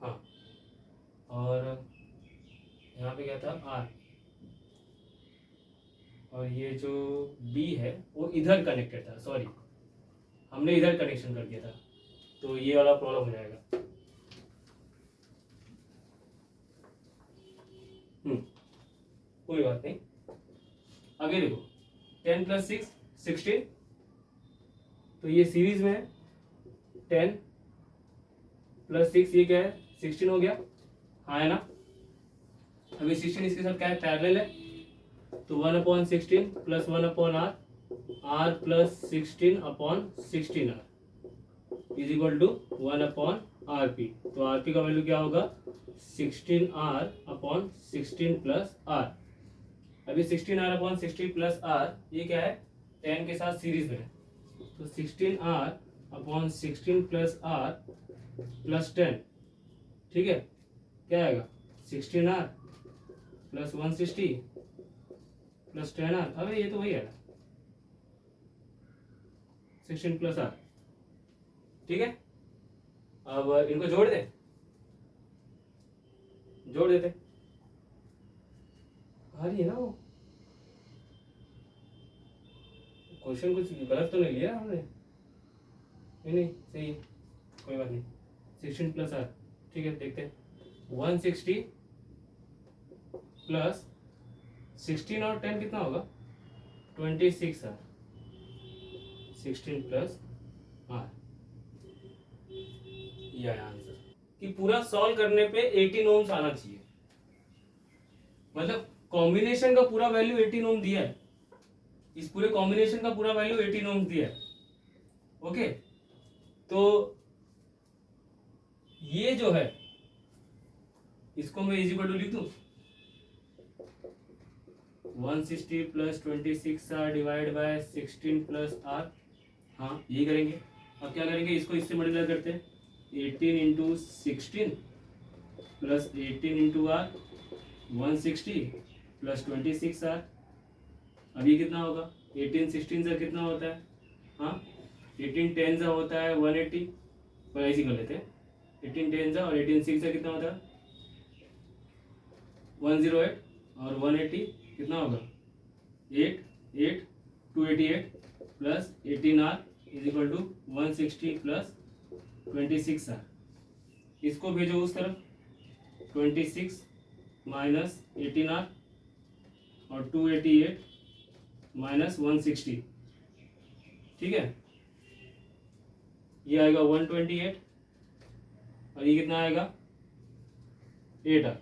Speaker 1: हाँ, और यहाँ पे क्या था R, और ये जो B है वो इधर कनेक्टेड था, सॉरी हमने इधर कनेक्शन कर दिया था, तो ये वाला प्रॉब्लम हो जाएगा। कोई बात नहीं। आगे देखो, 10 प्लस 6 16, तो ये सीरीज में है। 10 प्लस 6 ये क्या है? 16 हो गया, हाँ है ना? अभी 16 इसके साथ क्या है? पैरेलल है, तो 1/16 plus 1/r, r plus 16 upon 16r is equal to 1/rp। तो rp का वैल्यू क्या होगा? 16r upon 16 plus r। अभी 16r अपॉन 16 प्लस r ये क्या है? 10 के साथ सीरीज में है, तो 16r upon 16 plus r plus 10, ठीक है, क्या आएगा? 16r plus 160 plus 10r। अबे ये तो वही है, 16 प्लस r, ठीक है। अब इनको जोड़ दे, जोड़ देते, आ रही है ना वो क्वेश्चन, कुछ गलत तो नहीं लिया हमने? नहीं सही है, कोई बात नहीं। 16 प्लस r, ठीक है, देखते हैं। 160 प्लस 16 और 10 कितना होगा? 26r, 16 प्लस r, ये आया आंसर। कि पूरा सॉल्व करने पे 18 ओम्स आना चाहिए, मतलब कॉम्बिनेशन का पूरा वैल्यू 18 ओम दिया है, इस पूरे कॉम्बिनेशन का पूरा वैल्यू 18 ओम्स दिया है। ओके, तो ये जो है इसको मैं इज इक्वल टू लिख दूं, 160 plus 26r divide by 16 plus r। हाँ यही करेंगे। अब क्या करेंगे, इसको इससे मल्टीप्लाई करते हैं, 18 into 16 plus 18 into r, 160 plus 26r। अब ये कितना होगा? 18 16 से कितना होता है? हाँ 18 10 से होता है 180, पर ऐसे कर लेते हैं, 18 10 से और 18 6 से कितना होता है? 108, और 180 कितना होगा? 8 8 288 plus 18r is equal to 160 plus 26r। इसको भेजो उस तरफ, 26 माइनस 18r और 288 माइनस 160, ठीक है, ये आएगा 128, और ये कितना आएगा? 8r।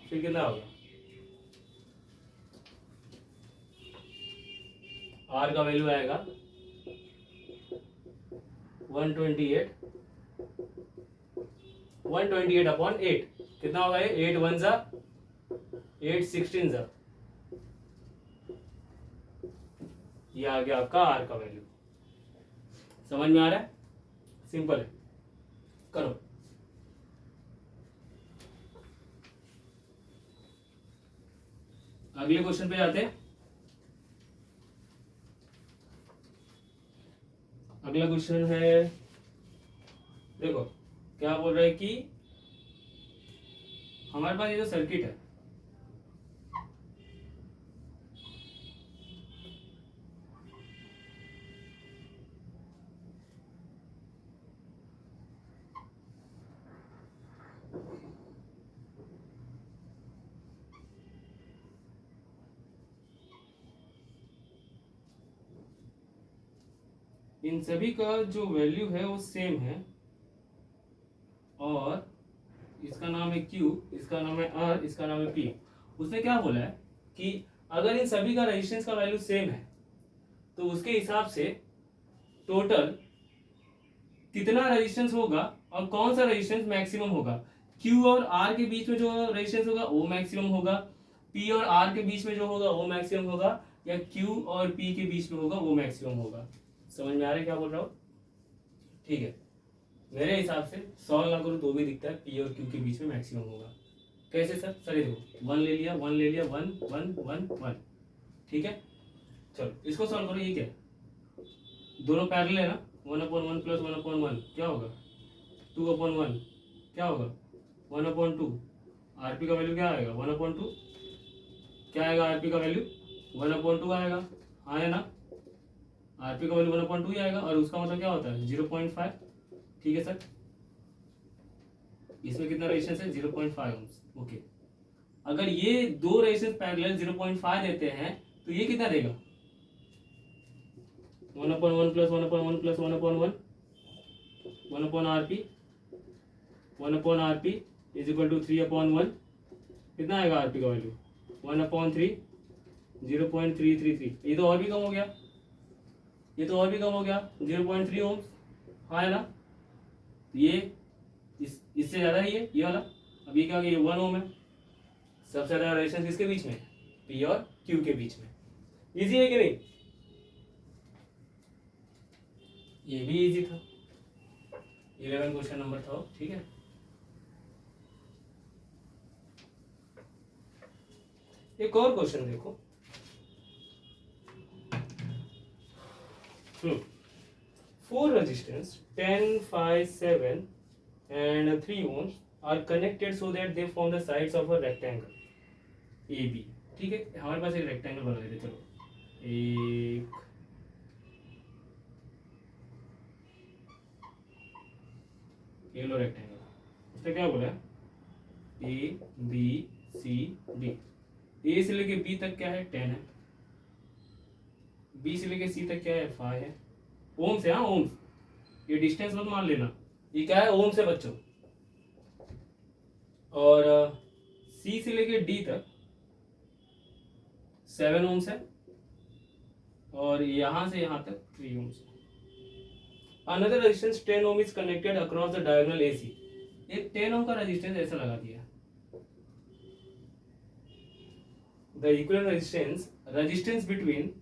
Speaker 1: फिर कितना होगा? r का वैल्यू आएगा 128 अपॉन 8, कितना होगा ये? 8 1 जा 8 16 जा, ये आ गया आपका r का वैल्यू। समझ में आ रहा है? सिंपल है, करो। अगले क्वेश्चन पे जाते हैं। अगला क्वेश्चन है, देखो क्या बोल रहा है कि हमारे पास ये जो सर्किट है इन सभी का जो वैल्यू है वो सेम है, और इसका नाम है Q, इसका नाम है R, इसका नाम है P। उसने क्या बोला है कि अगर इन सभी का रेजिस्टेंस का वैल्यू सेम है तो उसके हिसाब से टोटल कितना रेजिस्टेंस होगा और कौन सा रेजिस्टेंस मैक्सिमम होगा। Q और R के बीच में जो रेजिस्टेंस होगा वो मैक्सिमम होगा, P और R के बीच में जो होगा वो मैक्सिमम होगा, या Q और P के बीच में होगा वो मैक्सिमम होगा। समझ में आ रहा है क्या बोल रहा हूँ? ठीक है, मेरे हिसाब से सॉल्व ना करूँ तो भी दिखता है P और Q के बीच में मैक्सिमम होगा। कैसे सर? सर ये देखो, 1 ले लिया, 1 ले लिया, 1 1 1 1, ठीक है। चलो इसको सॉल्व करो। ये क्या है? दोनों पैरेलल है ना, 1/1 प्लस 1/1 क्या होगा? 2/1 क्या होगा? 1/2। आरपी का वैल्यू क्या आएगा? 1/2। क्या आएगा आरपी का वैल्यू? 1/2 आएगा, हाँ है ना? आरपी का वैल्यू 1/2 ही आएगा, और उसका मतलब क्या होता है? 0.5। ठीक है सर, इसमें कितना रेजिस्टेंस है? 0.5 ओम्स। ओके, अगर ये दो रेजिस्टेंस पैरेलल 0.5 देते हैं तो ये कितना देगा? 1/1 plus 1/1 plus 1/1, 1/RP, 1/RP is equal to 3/1। कितना आएगा आरपी का वैल्यू? 1/3, 0.333। ये तो और भी कम हो गया, ये तो और भी कम हो गया, 0.3 ओम, हाँ है ना? ये इससे ज़्यादा ही है ये वाला। अब ये क्या हो गया? ये 1 ओम है। सबसे ज़्यादा रेजिस्टेंस किसके बीच में? P और Q के बीच में। इजी है कि नहीं? ये भी इजी था, 11 क्वेश्चन नंबर था, ठीक है। एक और क्वेश्चन देखो। 4 resistors 10, 5, 7 and 3 ohms are connected so that they form the sides of a rectangle AB। ठीक है, हमारे पास एक रेक्टेंगल बना लेते, चलो एक ये लो रेक्टेंगल। उसने क्या बोला? ABCD। ए से लेके बी तक क्या है? 10 है। बी से लेके सी तक क्या है? 5 है। ओम से, हाँ ओम, ये डिस्टेंस मत मान लेना, ये क्या है? ओम से बच्चों। और सी से लेके डी तक 7 ओम्स है, और यहां से यहां तक 3 ओम्स है। Another resistance 10 ohm is connected across the diagonal AC। एक 10 ओम का रेजिस्टेंस ऐसा लगा दिया। The equivalent resistance between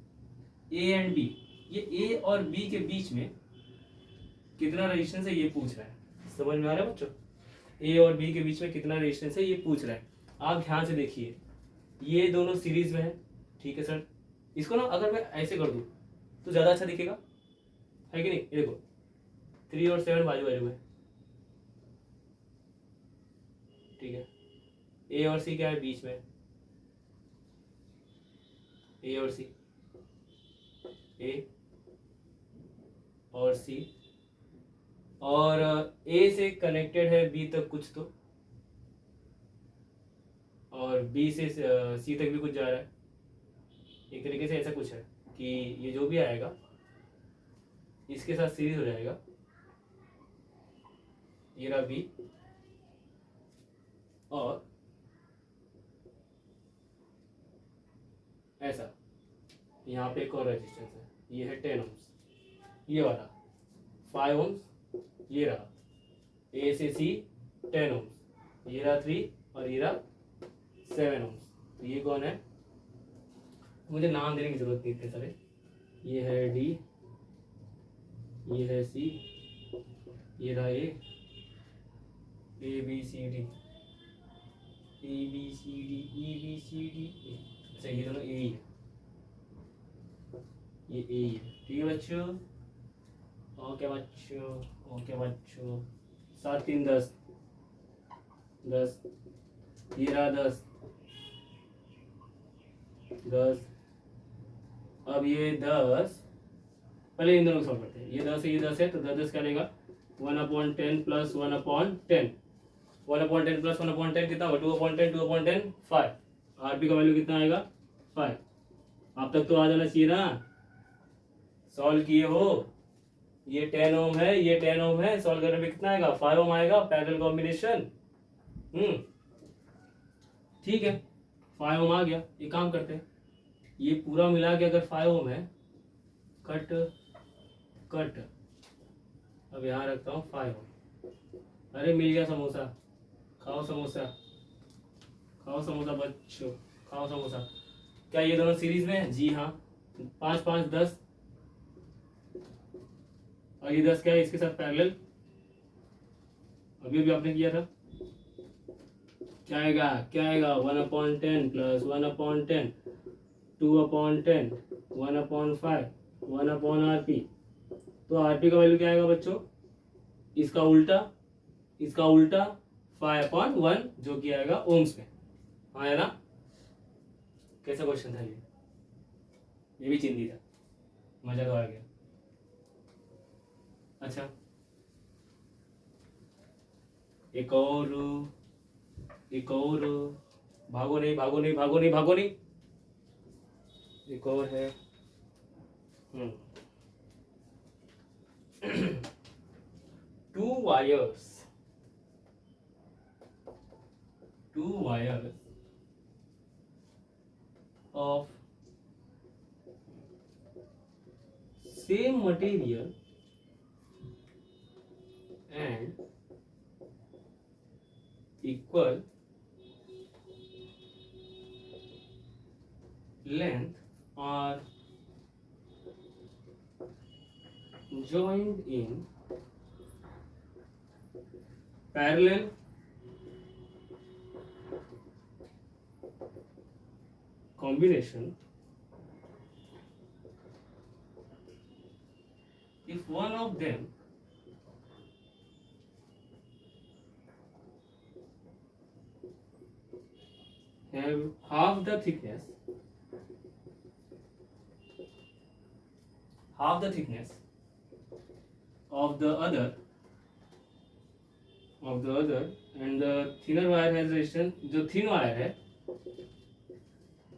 Speaker 1: A and B, ये ए और बी के बीच में कितना रेजिस्टेंस है ये पूछ रहा है। समझ में आ रहा है बच्चों? ए और बी के बीच में कितना रेजिस्टेंस है ये पूछ रहा है। आप ध्यान से देखिए, ये दोनों सीरीज में है, ठीक है सर। इसको ना अगर मैं ऐसे कर दूं तो ज्यादा अच्छा दिखेगा, है कि नहीं? ये देखो 3 और 7 बाजू बाजू में, ठीक है। ए और सी क्या है? बीच में, ए और सी, ए और सी, और ए से कनेक्टेड है बी तक कुछ तो, और बी से सी तक भी कुछ जा रहा है। एक तरीके से ऐसा कुछ है कि ये जो भी आएगा इसके साथ सीरीज हो जाएगा। ये रहा बी, और ऐसा यहाँ पे एक और रेजिस्टेंस है, ये है 10 ओम्स, ये वाला 5 ओम्स, ये रहा ए से सी 10 ओम्स, ये रहा 3 और ये रहा 7 ओम्स। तो ये कौन है? मुझे नाम देने की जरूरत नहीं इतने सारे। ये है डी, ये है सी, ये रहा A B C D, A B C D, A B C D, अच्छा ये दोनों ए ही है, ये ए ही है, ठीक है बच्चों। ओके बच्चों, ओके बच्चों। 7 3 10, 10, ये रहा 10, 10। अब ये 10, पहले इन दोनों को सॉल्व करते हैं। ये 10 है, ये 10 है, तो 10 10 क्या लेगा? 1/10 प्लस 1/10, 1/10 प्लस 1/10 कितना होगा? 2/10, 2/10 5। आरपी का वैल्यू कितना आएगा? 5। अब तक तो आ जाना चाहिए ना, सॉल्व किए हो। ये 10 ओम है, ये 10 ओम है, सॉल्व करने पे कितना आएगा? 5 ओम आएगा, पैरेलल कॉम्बिनेशन। ठीक है, 5 ओम आ गया। ये काम करते हैं, ये पूरा मिला के अगर 5 ओम है, कट कट, अब यहाँ रखता हूँ 5 ओम। अरे मिल गया समोसा, खाओ समोसा, खाओ समोसा बच्चों, खाओ समोसा। क्या ये दोनों सीरीज में है? जी हाँ। 5 5 10, और ये 10 क्या है इसके साथ पैरेलल, अभी भी आपने किया था। क्या आएगा? क्या आएगा? 1/10 प्लस 1/10, 2/10, 1/5, 1/RP। तो RP का वैल्यू क्या आएगा बच्चों? इसका उल्टा, इसका उल्टा 5/1, जो कि आएगा ओम्स में। हाँ है ना? कैसा क्वेश्चन था ये भी चिंदी था, मजा तो आ गया। अच्छा, एक और, एक और, भागो नहीं भागो नहीं भागो नहीं भागो नहीं, एक और है। two wires of same material and equal length are joined in parallel combination if one of them have half the thickness of the other and the thinner wire has resistance, जो थिन वायर है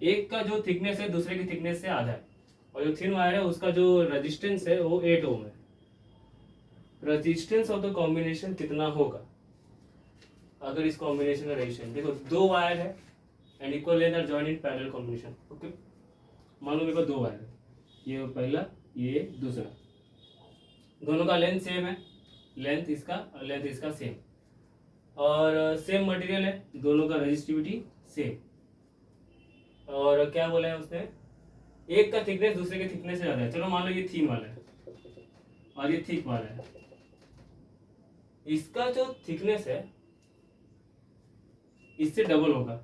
Speaker 1: एक का जो thickness है दूसरे की thickness से आधा है, और जो थिन वायर है उसका जो रेजिस्टेंस है वो 8 ओम है। रेजिस्टेंस ऑफ द कॉम्बिनेशन कितना होगा अगर इस कॉम्बिनेशन का रेजिस्टेंस? देखो, दो वायर है and equal length are joined in parallel combination. Okay, मान लो मेरे को दो वायर है, ये पहला ये दूसरा, दोनों का लेंथ सेम है, लेंथ इसका सेम, और सेम मटेरियल है, दोनों का रेजिस्टिविटी सेम, और क्या बोला है उसने? एक का थिकनेस दूसरे के थिकनेस से ज्यादा है। चलो मान लो ये थिन वाला है और ये थिक वाला है, इसका जो थिकनेस है इससे डबल होगा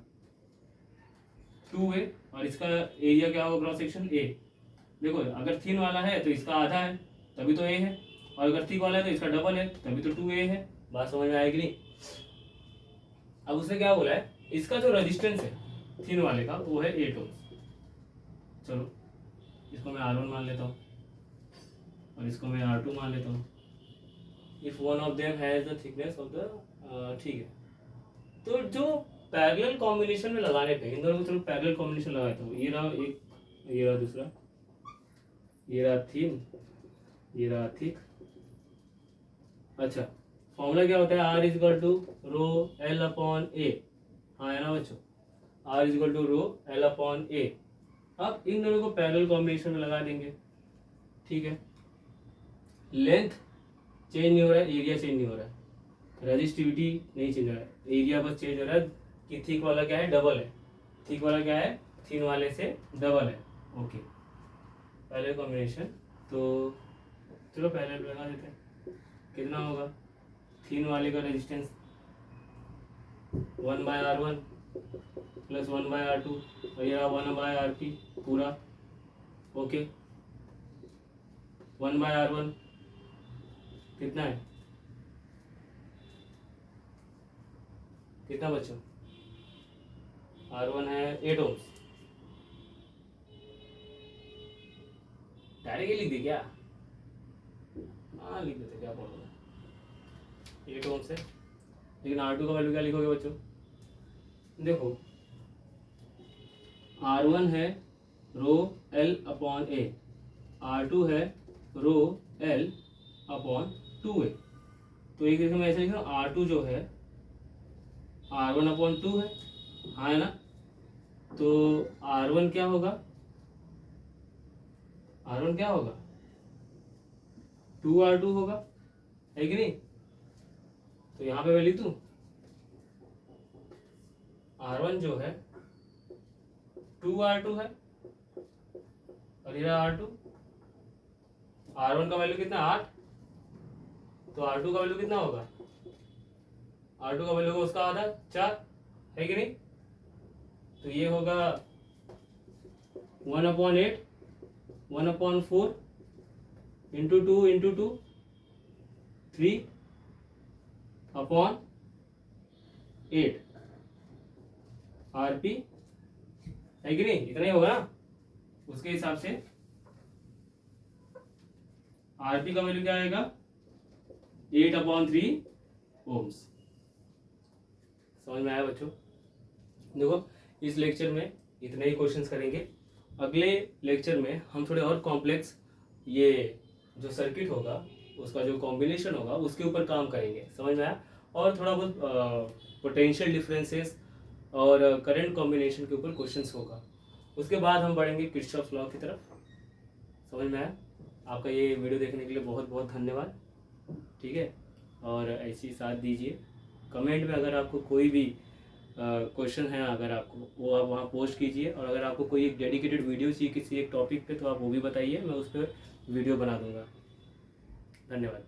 Speaker 1: 2a, और इसका एरिया क्या होगा क्रॉस सेक्शन a। देखो, अगर थिन वाला है तो इसका आधा है तभी तो a है, और अगर थिक वाला है तो इसका डबल है तभी तो 2a है। बात समझ में आएगी नहीं? अब उसने क्या बोला है, इसका जो रेजिस्टेंस है थिन वाले का वो है 8 ओम। चलो इसको मैं R1 मान लेता हूँ और इसको मैं R2 मान लेता हूँ। If one of them has the thickness of the, ठीक है, तो जो पैरेलल कॉम्बिनेशन में लगाने पे इन दोनों को चलो पैरेलल कॉम्बिनेशन लगाता हूँ। ये रहा एक, ये रहा दूसरा, ये रहा थिन, ये रहा थिक। अच्छा, फॉर्मूला क्या होता है? R is equal to rho L upon A. हाँ है ना बच्चों? R is equal to rho L upon A. अब इन दोनों को पैरेलल कॉम्बिनेशन में लगा देंगे। ठीक है, लेंथ चेंज नहीं हो रहा है, एरिया चेंज नहीं हो रहा है, रेजिस्टिविटी नहीं चेंज हो रहा है, एरिया बस चेंज हो रहा है कि थिक वाला क्या है? डबल है। थिक वाला क्या है? थिन वाले से डबल है। ओके, पैरेलल कॉम्बिनेशन, तो चलो पैरेलल लगा देते हैं। कितना होगा? थिन वाले का रेजिस्टेंस 1/R1 प्लस 1/R2, और ये 1/RP पूरा। ओके, 1/R1 कितना है? कितना बच्चों? R1 है 8 ओम्स। डायरेक्ट लिख दी क्या? हाँ लिख देते, क्या प्रॉब्लम है, 8 ओम्स है। लेकिन R2 का वैल्यू क्या लिखोगे बच्चों? देखो, R1 है रो L अपॉन ए, R2 है रो L अपॉन 2a। तो एक देखो मैं ऐसे लिख रहा हूँ R2 जो है R1 अपॉन 2 है, हाँ है ना। तो R1 क्या होगा, R1 क्या होगा 2R2 होगा, है कि नहीं। तो यहाँ पे मैं लिख दूँ R1 जो है 2R2 है और ये R2। R1 का वैल्यू कितना 8, तो R2 का वैल्यू कितना होगा, R2 का वैल्यू होगा उसका आधा 4, है कि नहीं। तो ये होगा 1/8 1/4 इंटू 2 इंटू 2 3/8 RP, है कि नहीं, इतना ही होगा ना। उसके हिसाब से RP का वैल्यू क्या आएगा 8/3 ओम्स। समझ में आया बच्चों। देखो इस लेक्चर में इतने ही क्वेश्चंस करेंगे। अगले लेक्चर में हम थोड़े और कॉम्प्लेक्स ये जो सर्किट होगा उसका जो कॉम्बिनेशन होगा उसके ऊपर काम करेंगे, समझ में आया। और थोड़ा बहुत पोटेंशियल डिफरेंसेस और करंट कॉम्बिनेशन के ऊपर क्वेश्चंस होगा। उसके बाद हम बढ़ेंगे किरचॉफ लॉ की तरफ। समझ में आया। आपका ये वीडियो देखने के लिए बहुत बहुत धन्यवाद, ठीक है। और ऐसी साथ दीजिए। कमेंट में अगर आपको कोई भी क्वेश्चन है अगर आपको, वो आप वहाँ पोस्ट कीजिए। और अगर आपको कोई एक डेडिकेटेड वीडियो चाहिए किसी एक टॉपिक पे तो आप वो भी बताइए, मैं उस पर वीडियो बना दूंगा। धन्यवाद।